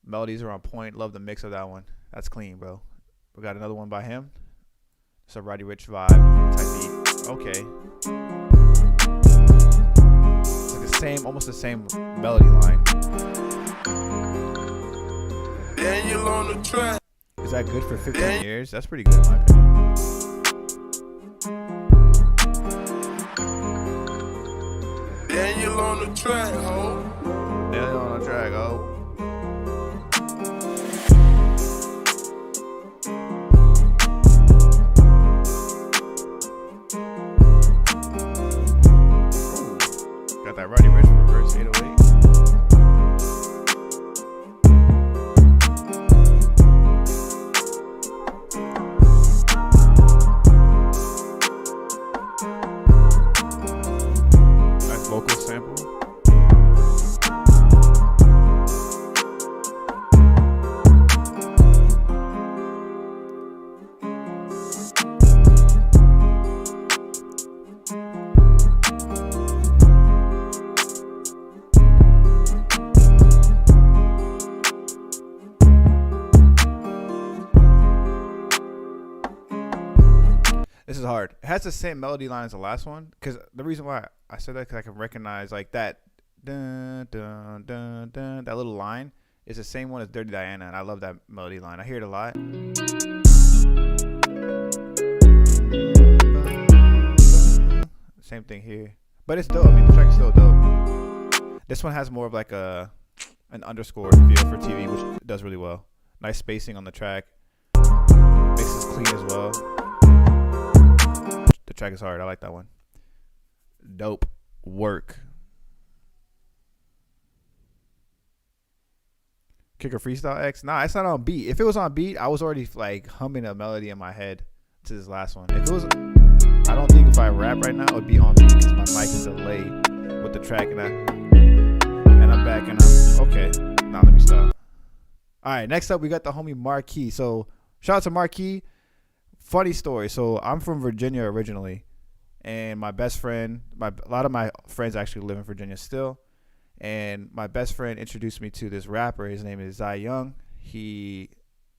Melodies are on point. Love the mix of that one. That's clean, bro. We got another one by him. It's a Roddy Ricch vibe type beat. Okay. Almost the same melody line. Daniel on the track. Is that good for 15 years? That's pretty good in my opinion. Daniel on the track, ho. Daniel on the track, oh. Got that Roddy Ricch reverse 808. Nice vocal sample. This is hard. It has the same melody line as the last one. Because the reason why I said that, because I can recognize like that dun, dun, dun, dun, that little line is the same one as Dirty Diana, and I love that melody line. I hear it a lot. Same thing here, but it's dope. I mean, the track's still dope. This one has more of like an underscore feel for TV, which does really well. Nice spacing on the track. Mix is clean as well. The track is hard. I like that one. Dope work. Kicker Freestyle X. Nah, it's not on beat. If it was on beat, I was already like humming a melody in my head to this last one. If it was, I don't think if I rap right now, it would be on beat because my mic is delayed with the track, and I'm back and I'm okay. Now let me stop. All right, next up we got the homie Marquis. So shout out to Marquis. Funny story. So I'm from Virginia originally, and my best friend, a lot of my friends actually live in Virginia still, and my best friend introduced me to this rapper. His name is Zai Young. He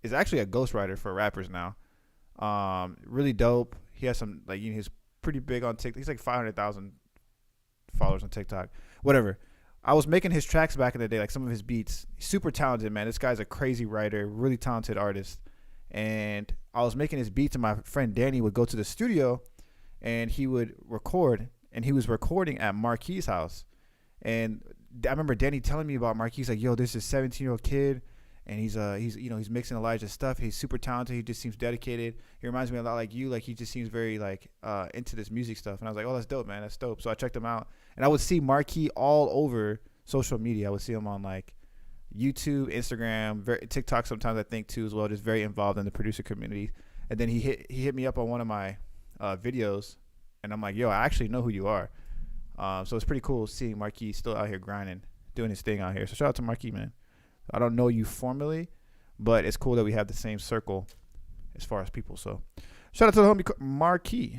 is actually a ghostwriter for rappers now. Really dope. He has some, like, he's pretty big on TikTok. He's like 500,000 followers on TikTok. Whatever. I was making his tracks back in the day, like some of his beats. He's super talented, man. This guy's a crazy writer, really talented artist. And I was making his beats, and my friend Danny would go to the studio, and he would record. And he was recording at Marquis' house. And I remember Danny telling me about Marquis. He's like, yo, this is a 17-year-old kid, and he's mixing Elijah's stuff. He's super talented. He just seems dedicated. He reminds me a lot like you. Like, he just seems very into this music stuff. And I was like, oh, that's dope, man. That's dope. So I checked him out, and I would see Marquis all over social media. I would see him on like YouTube, Instagram, TikTok sometimes, I think, too, as well. Just very involved in the producer community. And then he hit me up on one of my videos, and I'm like, yo, I actually know who you are. So it's pretty cool seeing Marquis still out here grinding, doing his thing out here. So shout out to Marquis, man. I don't know you formally, but it's cool that we have the same circle as far as people. So shout out to the homie Marquis.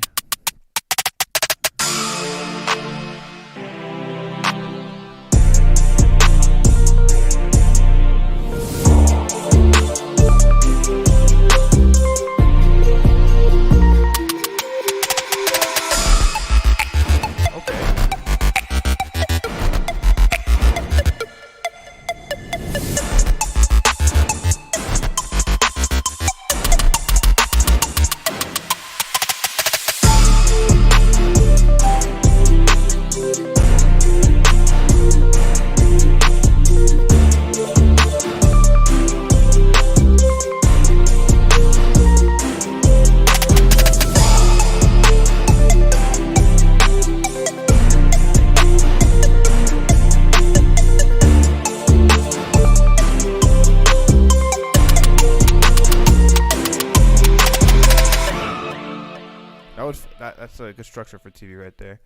That's a good structure for TV right there.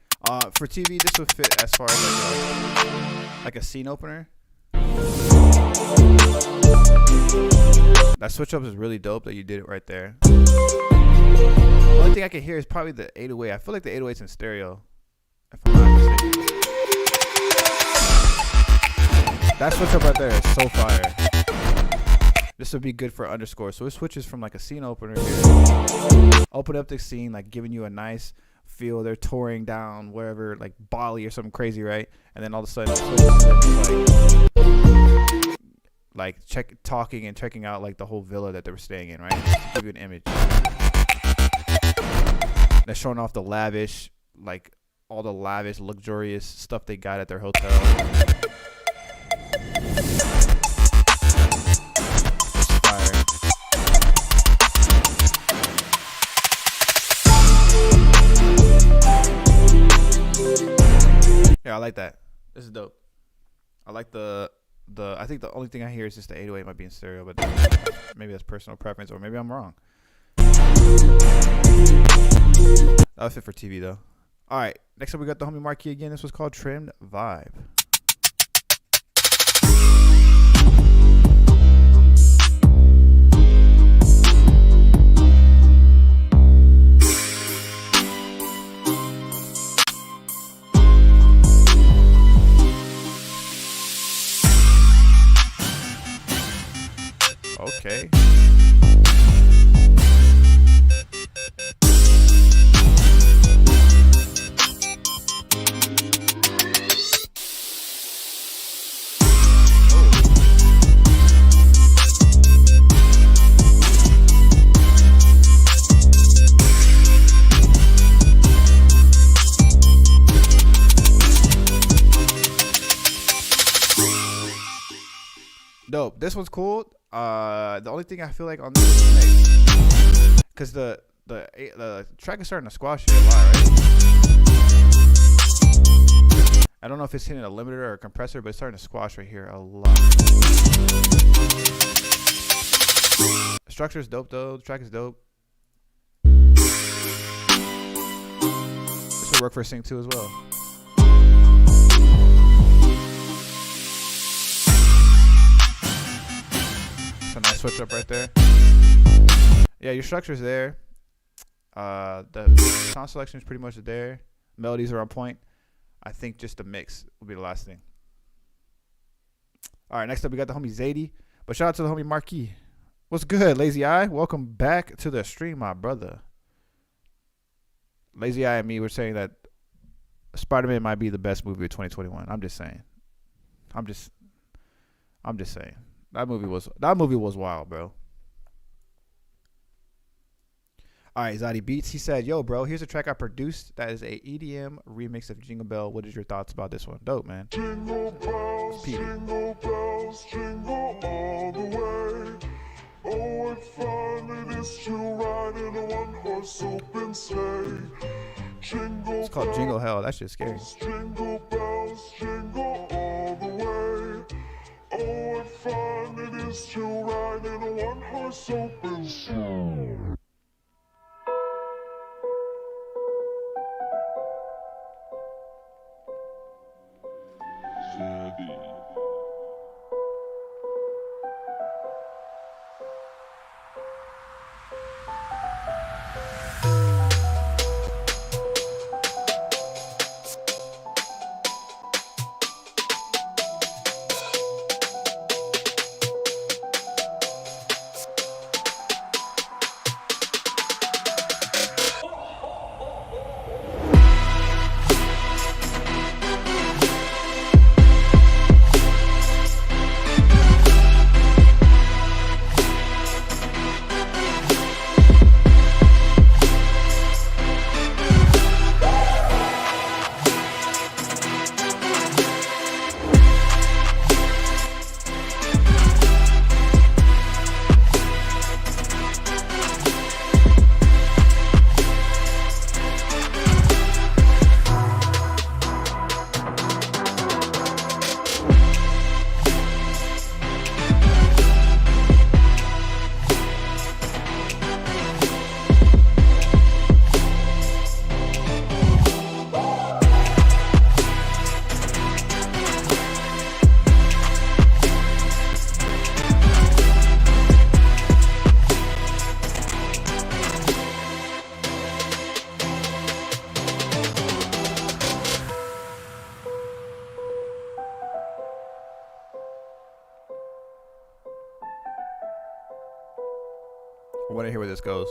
For TV, this would fit as far as like a scene opener. That switch up is really dope that you did it right there. The only thing I can hear is probably the 808. I feel like the 808's in stereo, if I'm not mistaken. That switch up right there is so fire. This would be good for underscore. So it switches from like a scene opener here. Open up the scene, like giving you a nice feel. They're touring down wherever, like Bali or something crazy, right? And then all of a sudden, like talking and checking out like the whole villa that they were staying in, right? Just to give you an image. They're showing off the lavish, like all the lavish, luxurious stuff they got at their hotel. Yeah, I like that. This is dope. I like the I think the only thing I hear is just the 808 might be in stereo, but maybe that's personal preference, or maybe I'm wrong. That would fit for TV though. All right, next up we got the homie marquee again. This was called Trimmed Vibe. Okay. Dope. This one's cool. The only thing I feel like on this is mix, because the track is starting to squash here a lot, right? I don't know if it's hitting a limiter or a compressor, but it's starting to squash right here a lot. The structure is dope though. The track is dope. This will work for Sync 2 as well. A nice switch up right there. Yeah, your structure's there. The sound selection is pretty much there. Melodies are on point. I think just the mix will be the last thing. All right, next up we got the homie Zadie. But shout out to the homie Marquis. What's good, Lazy Eye? Welcome back to the stream, my brother. Lazy Eye and me were saying that Spider-Man might be the best movie of 2021. I'm just saying. I'm just saying. That movie was wild, bro. All right, Zadie Beats. He said, "Yo, bro, here's a track I produced that is a EDM remix of Jingle Bell. What is your thoughts about this one? Dope, man." Jingle bells, jingle bells, jingle all the way. Oh, what fun it is to ride in a one-horse open sleigh. Jingle It's called Jingle Hell. That shit's scary. Jingle bells, jingle all the way. Oh, what fun it is to ride in a one-horse open sleigh. I want to hear where this goes.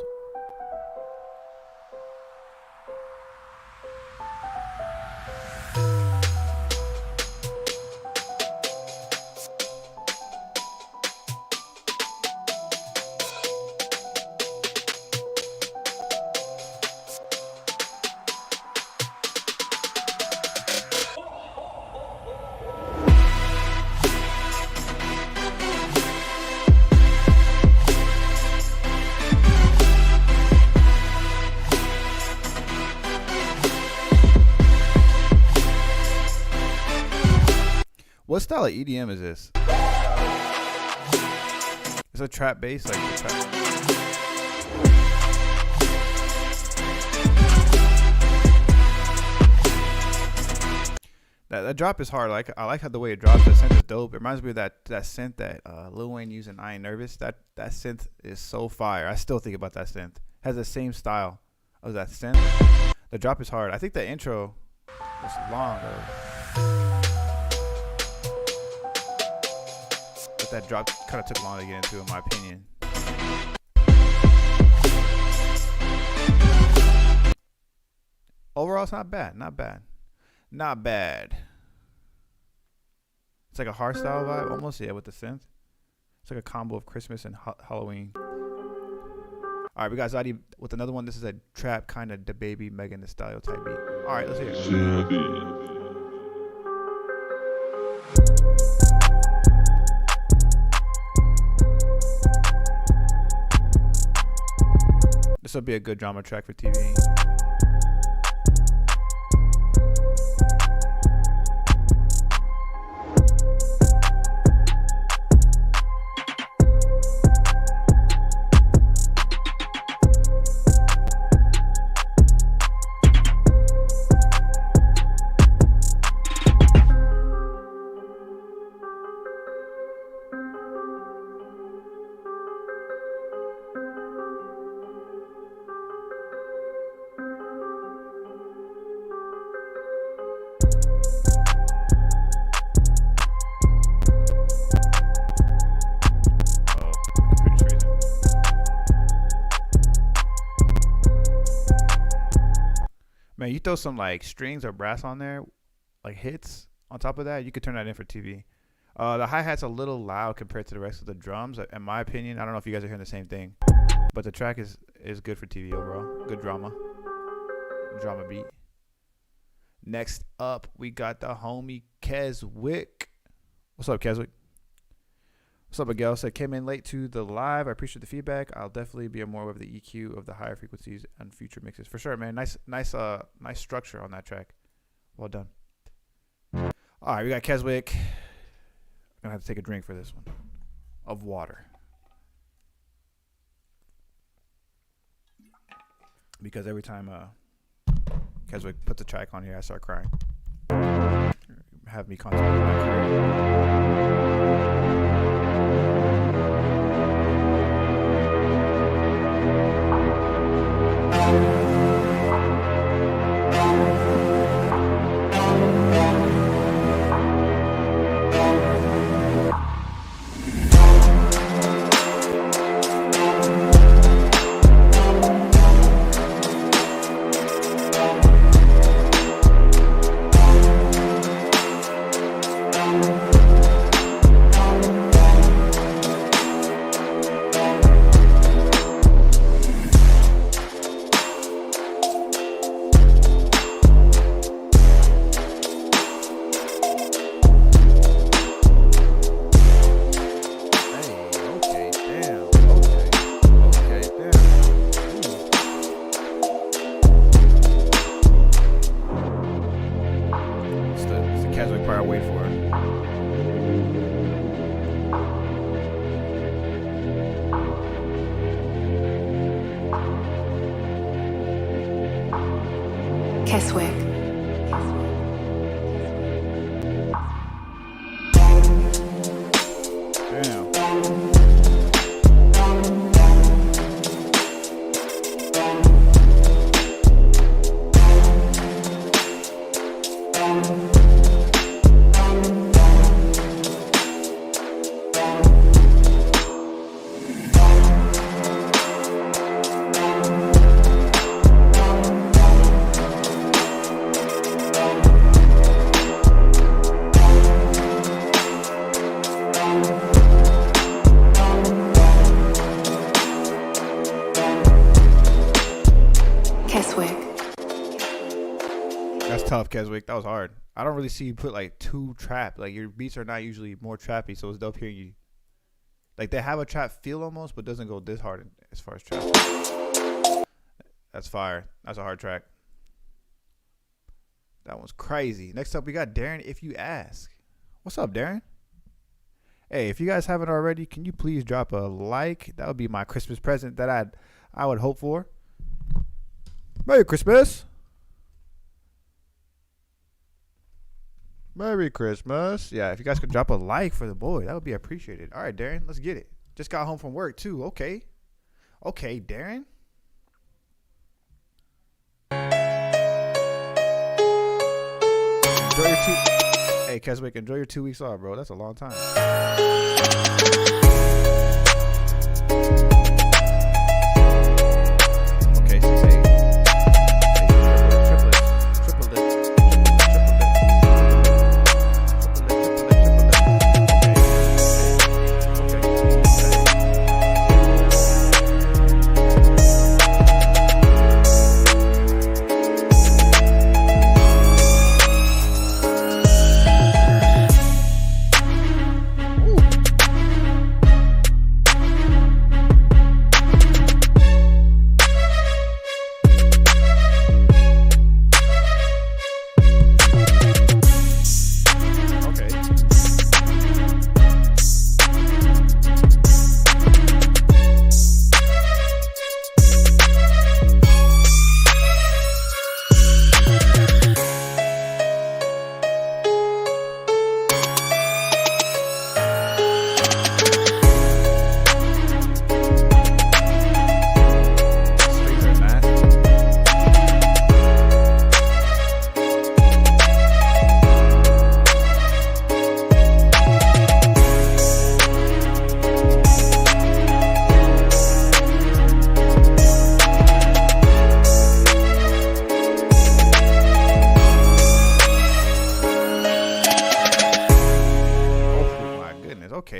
What style of EDM is this? It's a trap bass, like the trap. That drop is hard. I like how the way it drops. That synth is dope. It reminds me of that synth that Lil Wayne used in I Ain't Nervous. That synth is so fire. I still think about that synth. Has the same style of that synth. The drop is hard. I think the intro was long though. But that drop kind of took long to get into, in my opinion. Overall, it's not bad. Not bad. Not bad. It's like a hardstyle vibe, almost, yeah, with the synth. It's like a combo of Christmas and Halloween. All right, we got Zadi with another one. This is a trap kind of DaBaby Megan Thee Stallion type beat. All right, let's hear it. This will be a good drama track for TV. Man, you throw some like strings or brass on there, like hits on top of that, you could turn that in for TV. The hi-hat's a little loud compared to the rest of the drums, in my opinion. I don't know if you guys are hearing the same thing, but the track is good for TV overall. Good drama beat. Next up, we got the homie Keswick. What's up, Keswick? What's up, Miguel? Said, came in late to the live. I appreciate the feedback. I'll definitely be more of the EQ of the higher frequencies and future mixes. For sure, man. Nice structure on that track. Well done. All right, we got Keswick. I'm going to have to take a drink for this one. Of water. Because every time Keswick puts a track on here, I start crying. Have me contemplate my career. tough, Keswick. That was hard. I don't really see you put like too trap. Like your beats are not usually more trappy, so it's dope hearing you. Like they have a trap feel almost, but doesn't go this hard as far as trap. That's fire. That's a hard track. That one's crazy. Next up, we got Darren. If you ask, what's up, Darren? Hey, if you guys haven't already, can you please drop a like? That would be my Christmas present that I would hope for. Merry Christmas. Merry Christmas. Yeah, if you guys could drop a like for the boy, that would be appreciated. All right, Darren, let's get it. Just got home from work, too. Okay. Okay, Darren. Enjoy your Hey, Keswick, enjoy your 2 weeks off, bro. That's a long time. Okay, 6-8.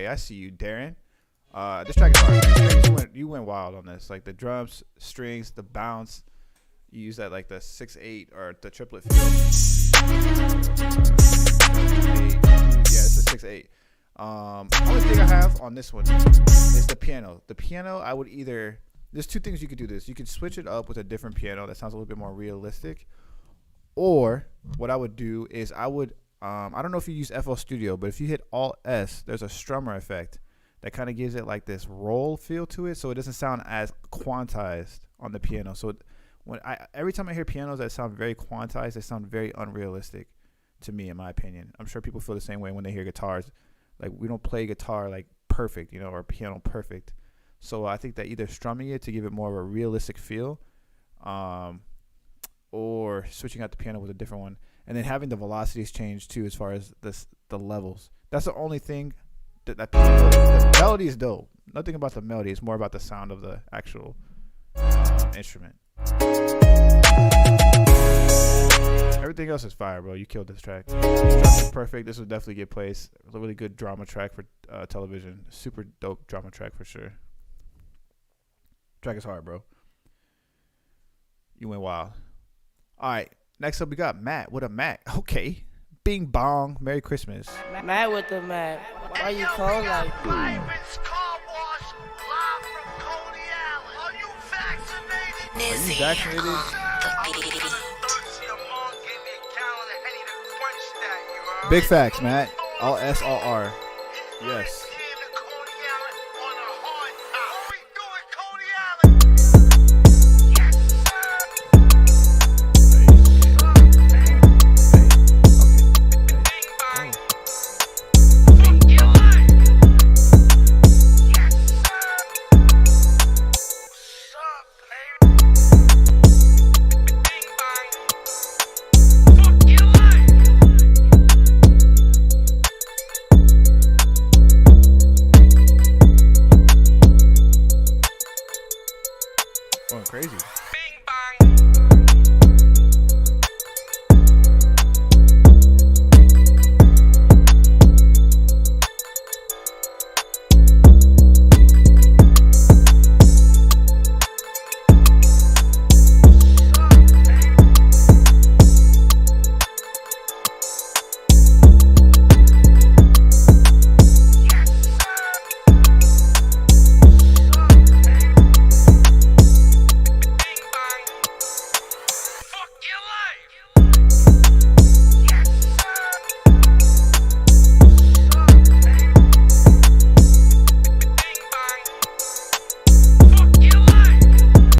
I see you, Darren. This track is hard. You went wild on this. Like the drums, strings, the bounce. You use that like the 6/8 or the triplet feel. Yeah, it's a 6/8. Only thing I have on this one is the piano. The piano, I would either. There's two things you could do this. You could switch it up with a different piano that sounds a little bit more realistic. Or what I would do is I would. I don't know if you use FL Studio, but if you hit Alt S, there's a strummer effect that kind of gives it like this roll feel to it, so it doesn't sound as quantized on the piano. So every time I hear pianos that sound very quantized, they sound very unrealistic to me, in my opinion. I'm sure people feel the same way when they hear guitars. Like we don't play guitar like perfect, or piano perfect. So I think that either strumming it to give it more of a realistic feel, or switching out the piano with a different one. And then having the velocities change too, as far as the levels. That's the only thing. The melody is dope. Nothing about the melody. It's more about the sound of the actual instrument. Everything else is fire, bro. You killed this track. The track is perfect. This would definitely get placed. It's a really good drama track for television. Super dope drama track for sure. Track is hard, bro. You went wild. All right. Next up, we got Matt with a Mac. Okay. Bing bong. Merry Christmas. Matt with the Mac. Why you cold like that? Are you vaccinated? Big facts, Matt. All S, all R. Yes. Going crazy.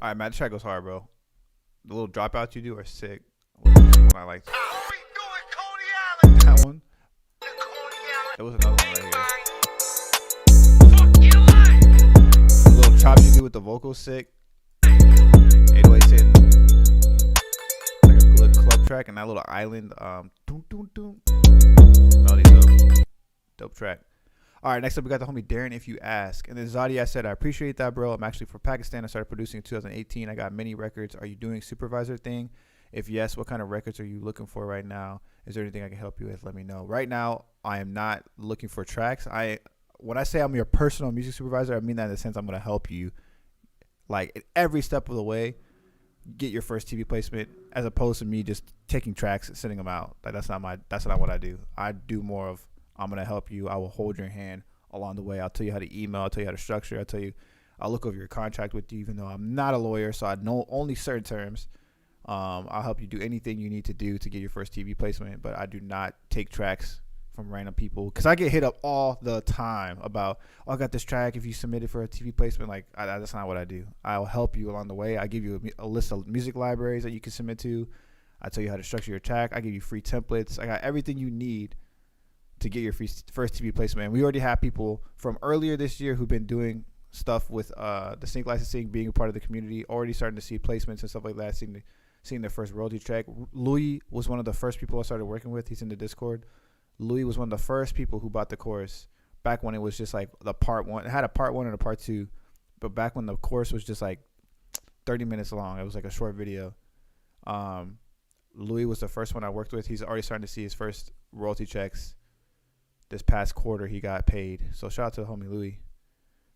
right, man, the track goes hard, bro. The little dropouts you do are sick. One I like. That one. There was another one right here. The little chops you do with the vocals, sick. 808s in. Like a good club track, and that little island, doom, doom, doom. Melody dope track. All right, next up we got the homie Darren, If You Ask. And then Zadi, I said, I appreciate that, bro. I'm actually from Pakistan. I started producing in 2018. I got many records. Are you doing supervisor thing? If yes, what kind of records are you looking for right now? Is there anything I can help you with? Let me know. Right now, I am not looking for tracks. When I say I'm your personal music supervisor, I mean that in the sense I'm going to help you, like, at every step of the way, get your first TV placement, as opposed to me just taking tracks and sending them out. Like, that's not what I do. I do more of, I'm going to help you. I will hold your hand along the way. I'll tell you how to email. I'll tell you how to structure. I'll look over your contract with you, even though I'm not a lawyer, so I know only certain terms. I'll help you do anything you need to do to get your first TV placement, but I do not take tracks from random people, because I get hit up all the time about, I got this track, if you submit it for a TV placement. Like, that's not what I do. I'll help you along the way. I give you a list of music libraries that you can submit to. I tell you how to structure your track. I give you free templates. I got everything you need to get your first TV placement. And we already have people from earlier this year who've been doing stuff with the sync licensing, being a part of the community, already starting to see placements and stuff like that, seeing their first royalty track. Louis was one of the first people I started working with. He's in the Discord. Louis was one of the first people who bought the course back when it was just like the part one. It had a part one and a part two, but back when the course was just like 30 minutes long, it was like a short video. Louis was the first one I worked with. He's already starting to see his first royalty checks. This past quarter, he got paid. So shout out to the homie Louis.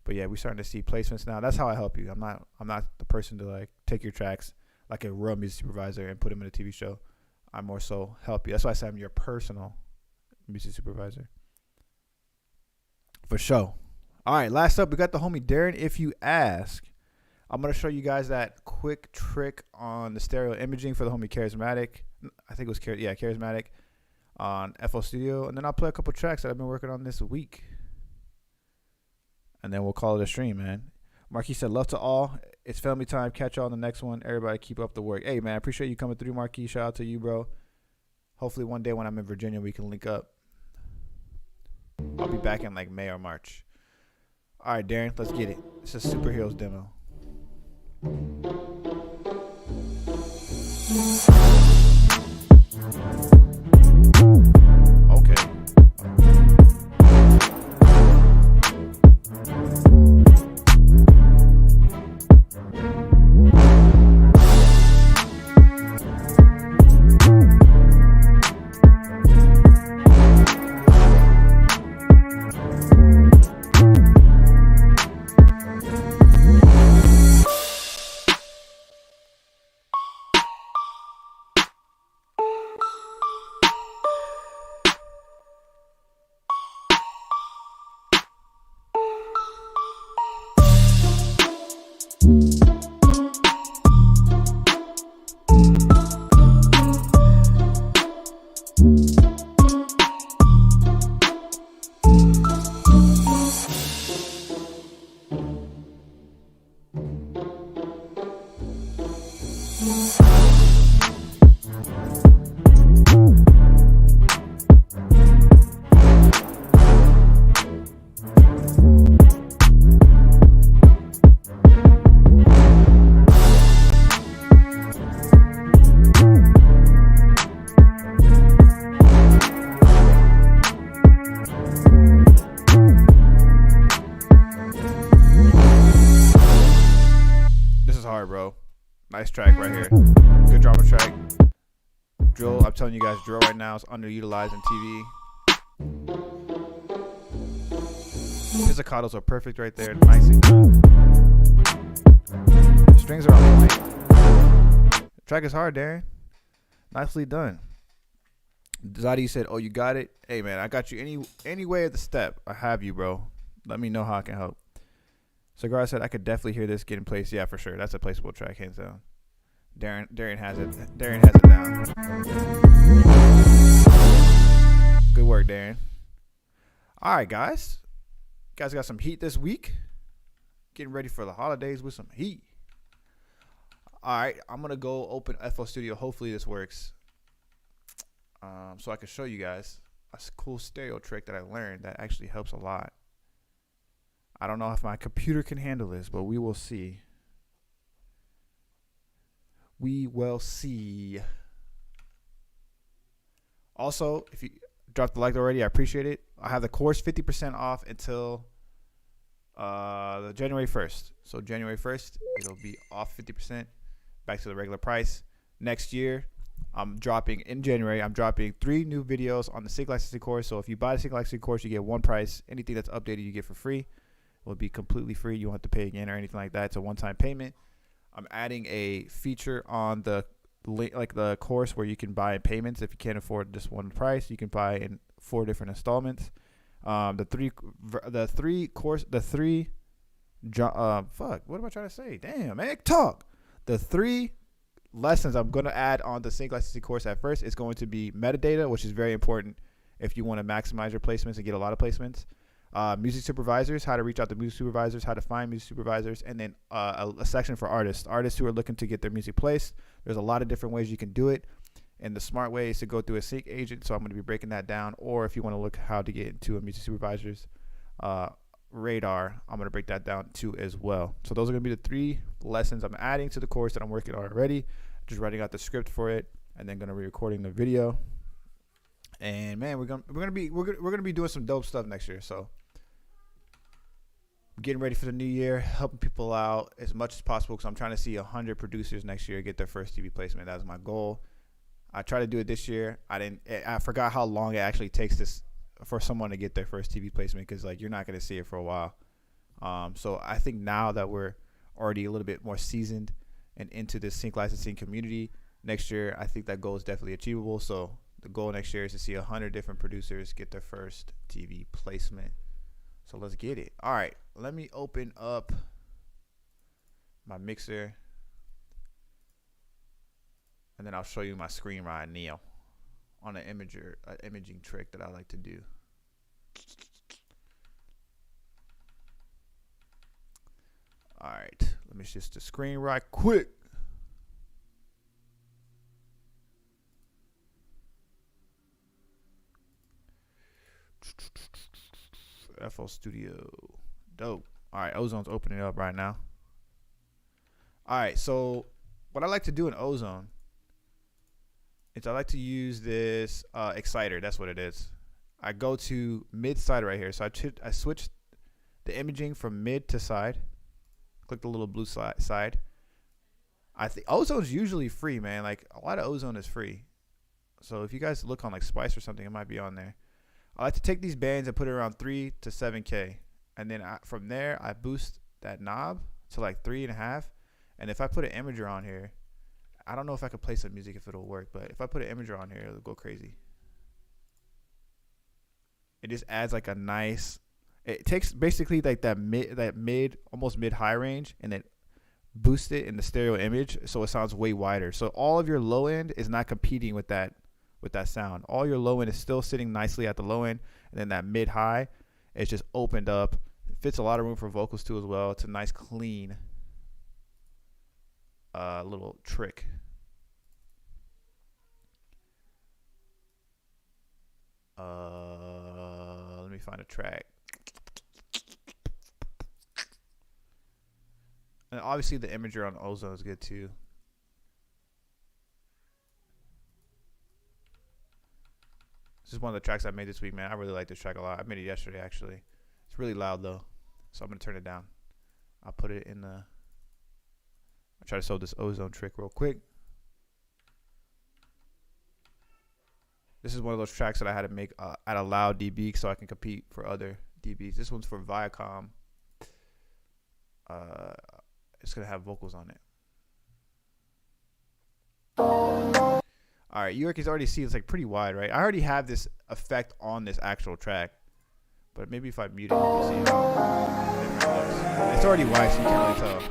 But yeah, we're starting to see placements now. That's how I help you. I'm not the person to like take your tracks like a real music supervisor and put them in a TV show. I more so help you. That's why I say I'm your personal music supervisor. For sure. All right, last up, we got the homie Darren, If You Ask. I'm going to show you guys that quick trick on the stereo imaging for the homie Charismatic. I think it was Charismatic on FL Studio. And then I'll play a couple tracks that I've been working on this week. And then we'll call it a stream, man. Marquis said, love to all. It's family time. Catch y'all on the next one. Everybody keep up the work. Hey, man, I appreciate you coming through, Marquis. Shout out to you, bro. Hopefully one day when I'm in Virginia, we can link up. I'll be back in like May or March. All right, Darren, let's get it. It's a Superheroes demo. Okay. Nice track right here. Good drama track. Drill, I'm telling you guys, drill right now is underutilized in TV. Pizzicatos are perfect right there. Nicely done. Strings are on point. The track is hard, Darren. Nicely done. Zadi said, oh, you got it? Hey, man, I got you any way of the step. I have you, bro. Let me know how I can help. Cigar said, I could definitely hear this getting placed. Yeah, for sure. That's a placeable track, hands down. Darren has it. Darren has it down. Good work, Darren. All right, guys. You guys got some heat this week. Getting ready for the holidays with some heat. All right, I'm gonna go open FL Studio. Hopefully this works. So I can show you guys a cool stereo trick that I learned that actually helps a lot. I don't know if my computer can handle this, but we will see. We will see. Also, if you dropped the like already, I appreciate it. I have the course 50% off until the January 1st. So January 1st, it'll be off 50%, back to the regular price. Next year, in January, I'm dropping 3 new videos on the sync licensing course. So if you buy the sync licensing course, you get one price. Anything that's updated, you get for free. It will be completely free. You won't have to pay again or anything like that. It's a one-time payment. I'm adding a feature on the course where you can buy in payments. If you can't afford just one price, you can buy in 4 different installments. What am I trying to say? Damn, man, talk. The 3 lessons I'm going to add on the sync licensing course at first is going to be metadata, which is very important if you want to maximize your placements and get a lot of placements. Music supervisors, how to reach out to music supervisors, how to find music supervisors, and then a section for artists who are looking to get their music placed. There's a lot of different ways you can do it, and the smart way is to go through a sync agent. So I'm going to be breaking that down. Or if you want to look how to get into a music supervisor's radar, I'm going to break that down too as well. So those are going to be the 3 lessons I'm adding to the course that I'm working on already. Just writing out the script for it, and then going to be recording the video. And man, we're gonna be doing some dope stuff next year. So getting ready for the new year, helping people out as much as possible, because I'm trying to see 100 producers next year get their first TV placement. That's my goal. I tried to do it this year. I forgot how long it actually takes for someone to get their first TV placement, because like you're not going to see it for a while. So I think now that we're already a little bit more seasoned and into this sync licensing community, next year I think that goal is definitely achievable. So the goal next year is to see 100 different producers get their first TV placement. So let's get it. All right, let me open up my mixer, and then I'll show you my screen right now on an imaging trick that I like to do. All right, let me shift the screen right quick. FL Studio, dope. All right, Ozone's opening up right now. All right, so what I like to do in Ozone is I like to use this exciter. That's what it is. I go to mid side right here. So I switch the imaging from mid to side. Click the little blue side. I think Ozone's usually free, man. Like a lot of Ozone is free. So if you guys look on like Spice or something, it might be on there. I like to take these bands and put it around 3 to 7K. And then from there, I boost that knob to like 3.5. And if I put an imager on here, I don't know if I could play some music if it'll work, but if I put an imager on here, it'll go crazy. It just adds like a nice, it takes basically like that mid, almost mid-high range, and then boosts it in the stereo image so it sounds way wider. So all of your low end is not competing with that sound. All your low end is still sitting nicely at the low end, and then that mid-high is just opened up. It fits a lot of room for vocals too as well. It's a nice clean little trick. Let me find a track. And obviously the imager on Ozone is good too. This is one of the tracks I made this week, man. I really like this track a lot. I made it yesterday, actually. It's really loud, though, so I'm going to turn it down. I'll put it in the... I'll try to solve this Ozone trick real quick. This is one of those tracks that I had to make at a loud dB so I can compete for other dBs. This one's for Viacom. It's going to have vocals on it. All right, you guys already see it's like pretty wide, right? I already have this effect on this actual track, but maybe if I mute it, you can see how different it looks. It's already wide, so you can't really tell.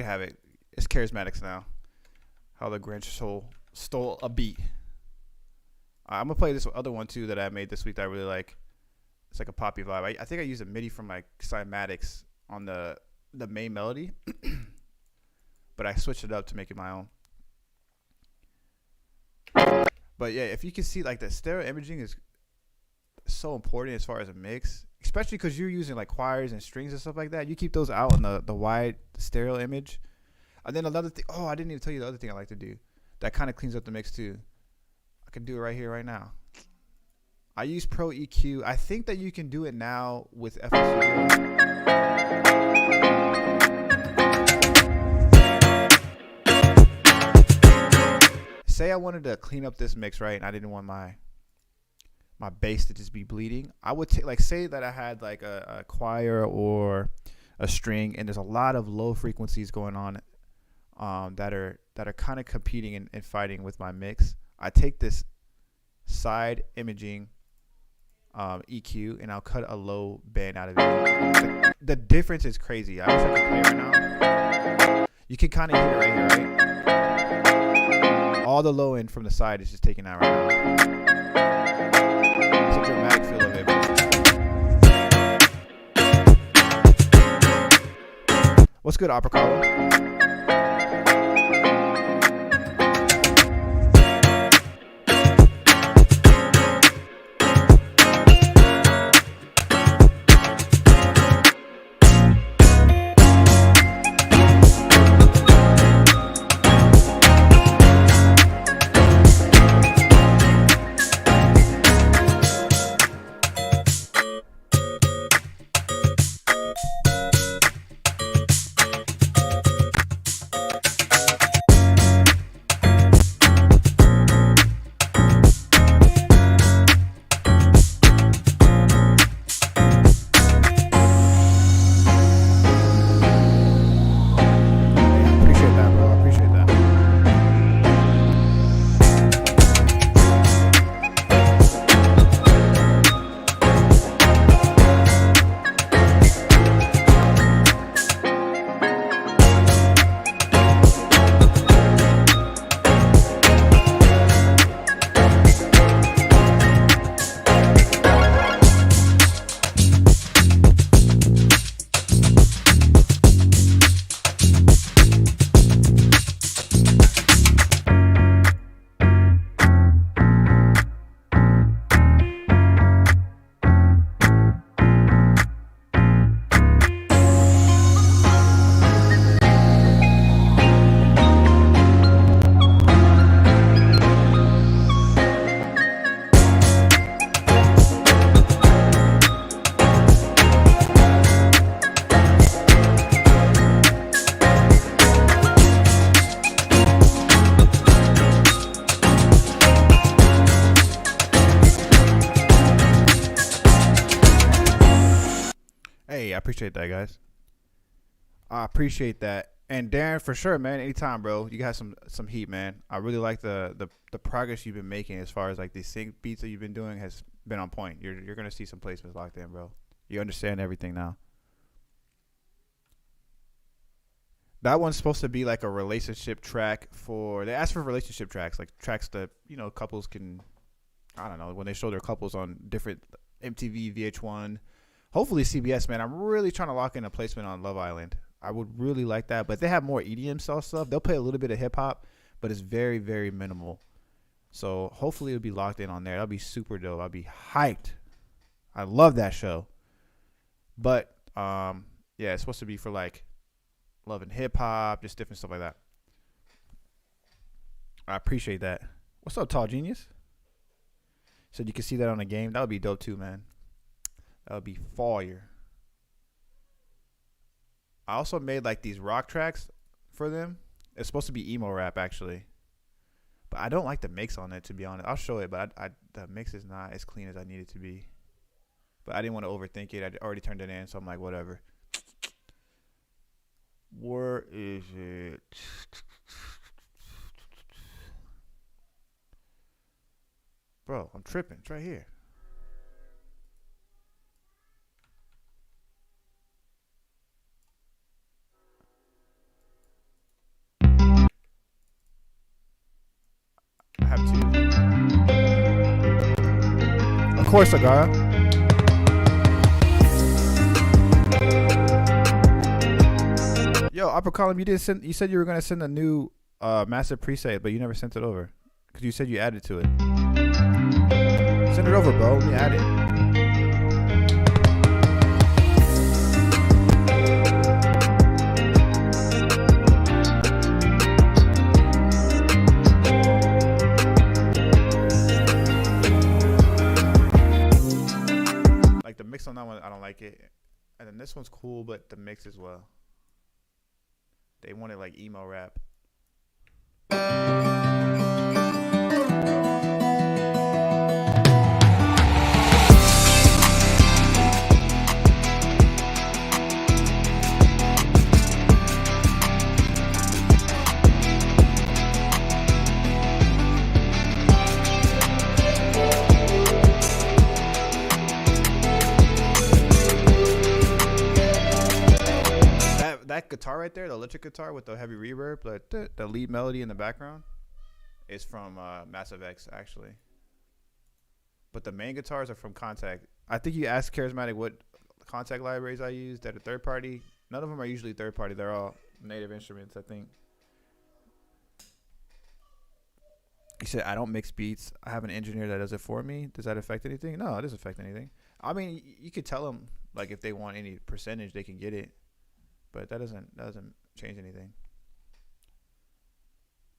can have it. It's charismatics now. How the Grinch stole a beat. I'm gonna play this other one too that I made this week that I really like. It's like a poppy vibe. I think I used a MIDI from like Cymatics on the main melody, but I switched it up to make it my own. But yeah, if you can see, like, the stereo imaging is so important as far as a mix, especially because you're using like choirs and strings and stuff like that. You keep those out in the wide stereo image. And then another thing, I didn't even tell you the other thing I like to do that kind of cleans up the mix too. I can do it right here, right now. I use Pro EQ. I think that you can do it now with FL Say I wanted to clean up this mix, right, and I didn't want my bass to just be bleeding. I would take, like, say that I had like a choir or a string, and there's a lot of low frequencies going on that are kind of competing and fighting with my mix. I take this side imaging EQ and I'll cut a low band out of it. The difference is crazy. I wish I could play right now. You can kind of hear it right here, right? All the low end from the side is just taken out right now. It's a dramatic feel of it. What's good, Opera Carlo? Hey, I appreciate that, guys. I appreciate that. And Darren, for sure, man. Anytime, bro. You got some heat, man. I really like the progress you've been making as far as like these sync beats that you've been doing has been on point. You're gonna see some placements locked in, bro. You understand everything now. That one's supposed to be like a relationship track they ask for relationship tracks, like tracks that, couples can, I don't know, when they show their couples on different MTV, VH1, hopefully CBS, man. I'm really trying to lock in a placement on Love Island. I would really like that. But if they have more EDM style stuff, they'll play a little bit of hip hop, but it's very, very minimal. So hopefully it'll be locked in on there. That'll be super dope. I'll be hyped. I love that show. But yeah, it's supposed to be for like love and hip hop, just different stuff like that. I appreciate that. What's up, Tall Genius? Said you can see that on the game. That would be dope too, man. That would be fire. I also made like these rock tracks for them. It's supposed to be emo rap actually, but I don't like the mix on it, to be honest. I'll show it, but the mix is not as clean as I need it to be. But I didn't want to overthink it. I already turned it in, so I'm like, whatever. Where is it? Bro, I'm tripping. It's right here. too. Of course, Agara. Yo, Upper Column, you didn't send. You said you were gonna send a new massive preset, but you never sent it over because you said you added to it. Send it over, bro. Let me add it. Like the mix on that one, I don't like it, and then this one's cool, but the mix as well. They wanted like emo rap. That guitar right there, the electric guitar with the heavy reverb, the lead melody in the background, is from Massive X actually. But the main guitars are from Contact. I think you asked Charismatic what Contact libraries I use that are third party. None of them are usually third party. They're all native instruments, I think. He said, I don't mix beats. I have an engineer that does it for me. Does that affect anything? No, it doesn't affect anything. I mean, you could tell them like if they want any percentage, they can get it. But that doesn't change anything.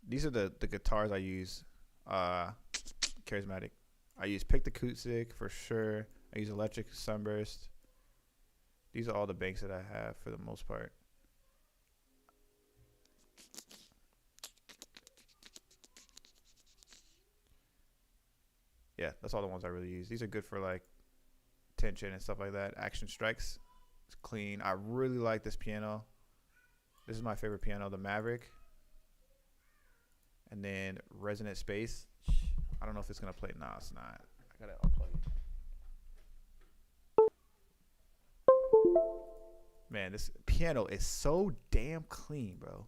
These are the guitars I use. Charismatic. I use Picked Acoustic for sure. I use Electric Sunburst. These are all the banks that I have for the most part. Yeah, that's all the ones I really use. These are good for like tension and stuff like that. Action Strikes. Clean. I really like this piano. This is my favorite piano, the Maverick. And then Resonant Space. I don't know if it's gonna play. No, it's not. I gotta unplug it. Man, this piano is so damn clean, bro.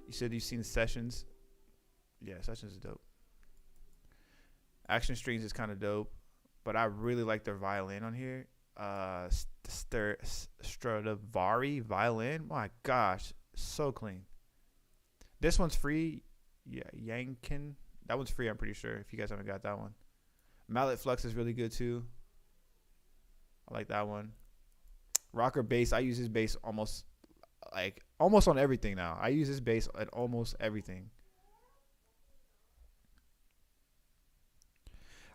You said you've seen Sessions. Yeah, Sessions is dope. Action Strings is kind of dope, but I really like their violin on here. Stradivari violin. My gosh, so clean. This one's free. Yeah, Yankin. That one's free, I'm pretty sure, if you guys haven't got that one. Mallet Flux is really good too. I like that one. Rocker Bass. I use his bass almost on everything now. I use his bass at almost everything.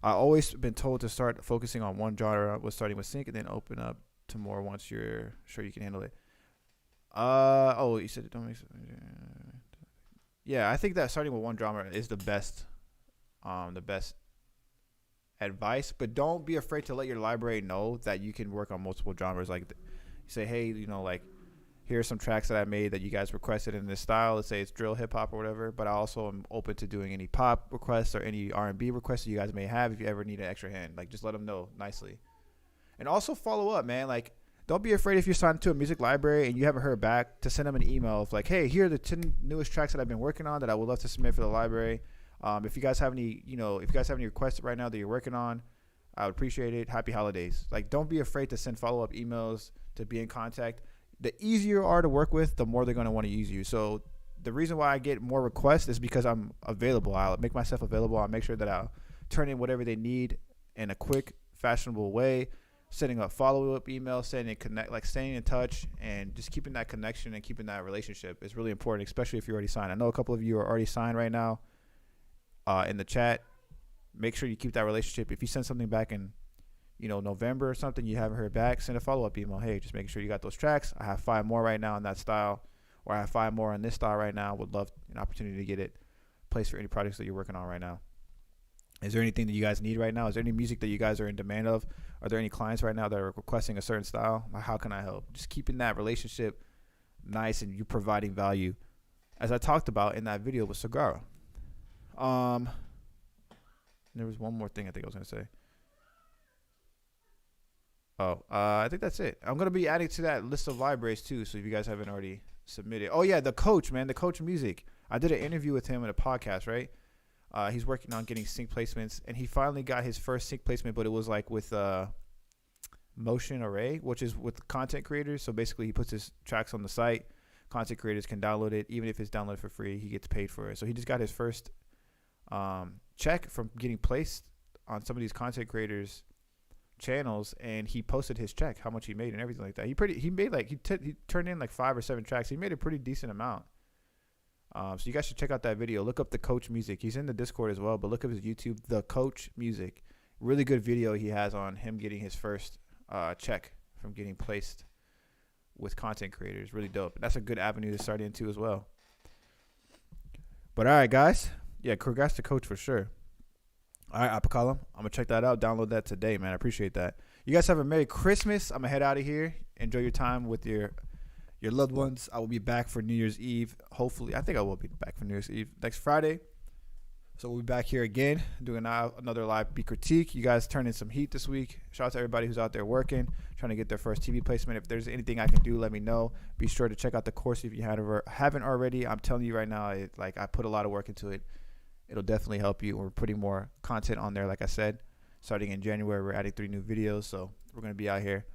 I always been told to start focusing on one genre with starting with sync and then open up to more once you're sure you can handle it. Oh, you said it don't make sense. Yeah, I think that starting with one genre is the best advice, but don't be afraid to let your library know that you can work on multiple genres. Like you say, hey, like here are some tracks that I made that you guys requested in this style. Let's say it's drill, hip hop, or whatever. But I also am open to doing any pop requests or any R&B requests that you guys may have if you ever need an extra hand. Like, just let them know nicely. And also follow up, man. Like, don't be afraid if you're signed to a music library and you haven't heard back to send them an email of like, hey, here are the 10 newest tracks that I've been working on that I would love to submit for the library. If you guys have any, if you guys have any requests right now that you're working on, I would appreciate it. Happy holidays. Like, don't be afraid to send follow-up emails, to be in contact. The easier you are to work with, the more they're going to want to use you. So the reason why I get more requests is because I'm available. I'll make myself available. I'll make sure that I'll turn in whatever they need in a quick, fashionable way, setting up follow-up emails, staying in touch, and just keeping that connection and keeping that relationship is really important, especially if you're already signed. I know a couple of you are already signed right now in the chat. Make sure you keep that relationship. If you send something back in November or something, you haven't heard back, send a follow-up email. Hey, just making sure you got those tracks. I have 5 more right now in that style, or I have 5 more in this style right now. Would love an opportunity to get it placed for any projects that you're working on right now. Is there anything that you guys need right now? Is there any music that you guys are in demand of? Are there any clients right now that are requesting a certain style? How can I help? Just keeping that relationship nice and you providing value, as I talked about in that video with Sagara. There was one more thing I think I was gonna say. Oh, I think that's it. I'm gonna be adding to that list of libraries too. So if you guys haven't already submitted, oh yeah, the coach, man, the coach music. I did an interview with him in a podcast, right? He's working on getting sync placements, and he finally got his first sync placement, but it was like with Motion Array, which is with content creators. So basically, he puts his tracks on the site. Content creators can download it, even if it's downloaded for free. He gets paid for it. So he just got his first check from getting placed on some of these content creators' channels, and he posted his check, how much he made, and everything like that. He turned in like 5 or 7 tracks. He made a pretty decent amount. So you guys should check out that video. Look up the coach music. He's in the Discord as well, but look up his YouTube, the coach music. Really good video he has on him getting his first check from getting placed with content creators. Really dope. That's a good avenue to start into as well. But all right, guys. Yeah, congrats to coach for sure. All right, Apocalym. I'm going to check that out. Download that today, man. I appreciate that. You guys have a Merry Christmas. I'm going to head out of here. Enjoy your time with your loved ones. I will be back for New Year's Eve. Hopefully. I think I will be back for New Year's Eve next Friday. So we'll be back here again doing another live beat critique. You guys turned in some heat this week. Shout out to everybody who's out there working, trying to get their first TV placement. If there's anything I can do, let me know. Be sure to check out the course if you haven't already. I'm telling you right now, I put a lot of work into it. It'll definitely help you. We're putting more content on there, like I said. Starting in January, we're adding 3 new videos, so we're going to be out here.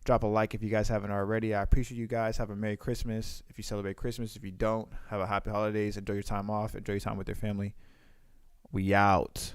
Drop a like if you guys haven't already. I appreciate you guys. Have a Merry Christmas if you celebrate Christmas. If you don't, have a happy holidays. Enjoy your time off. Enjoy your time with your family. We out.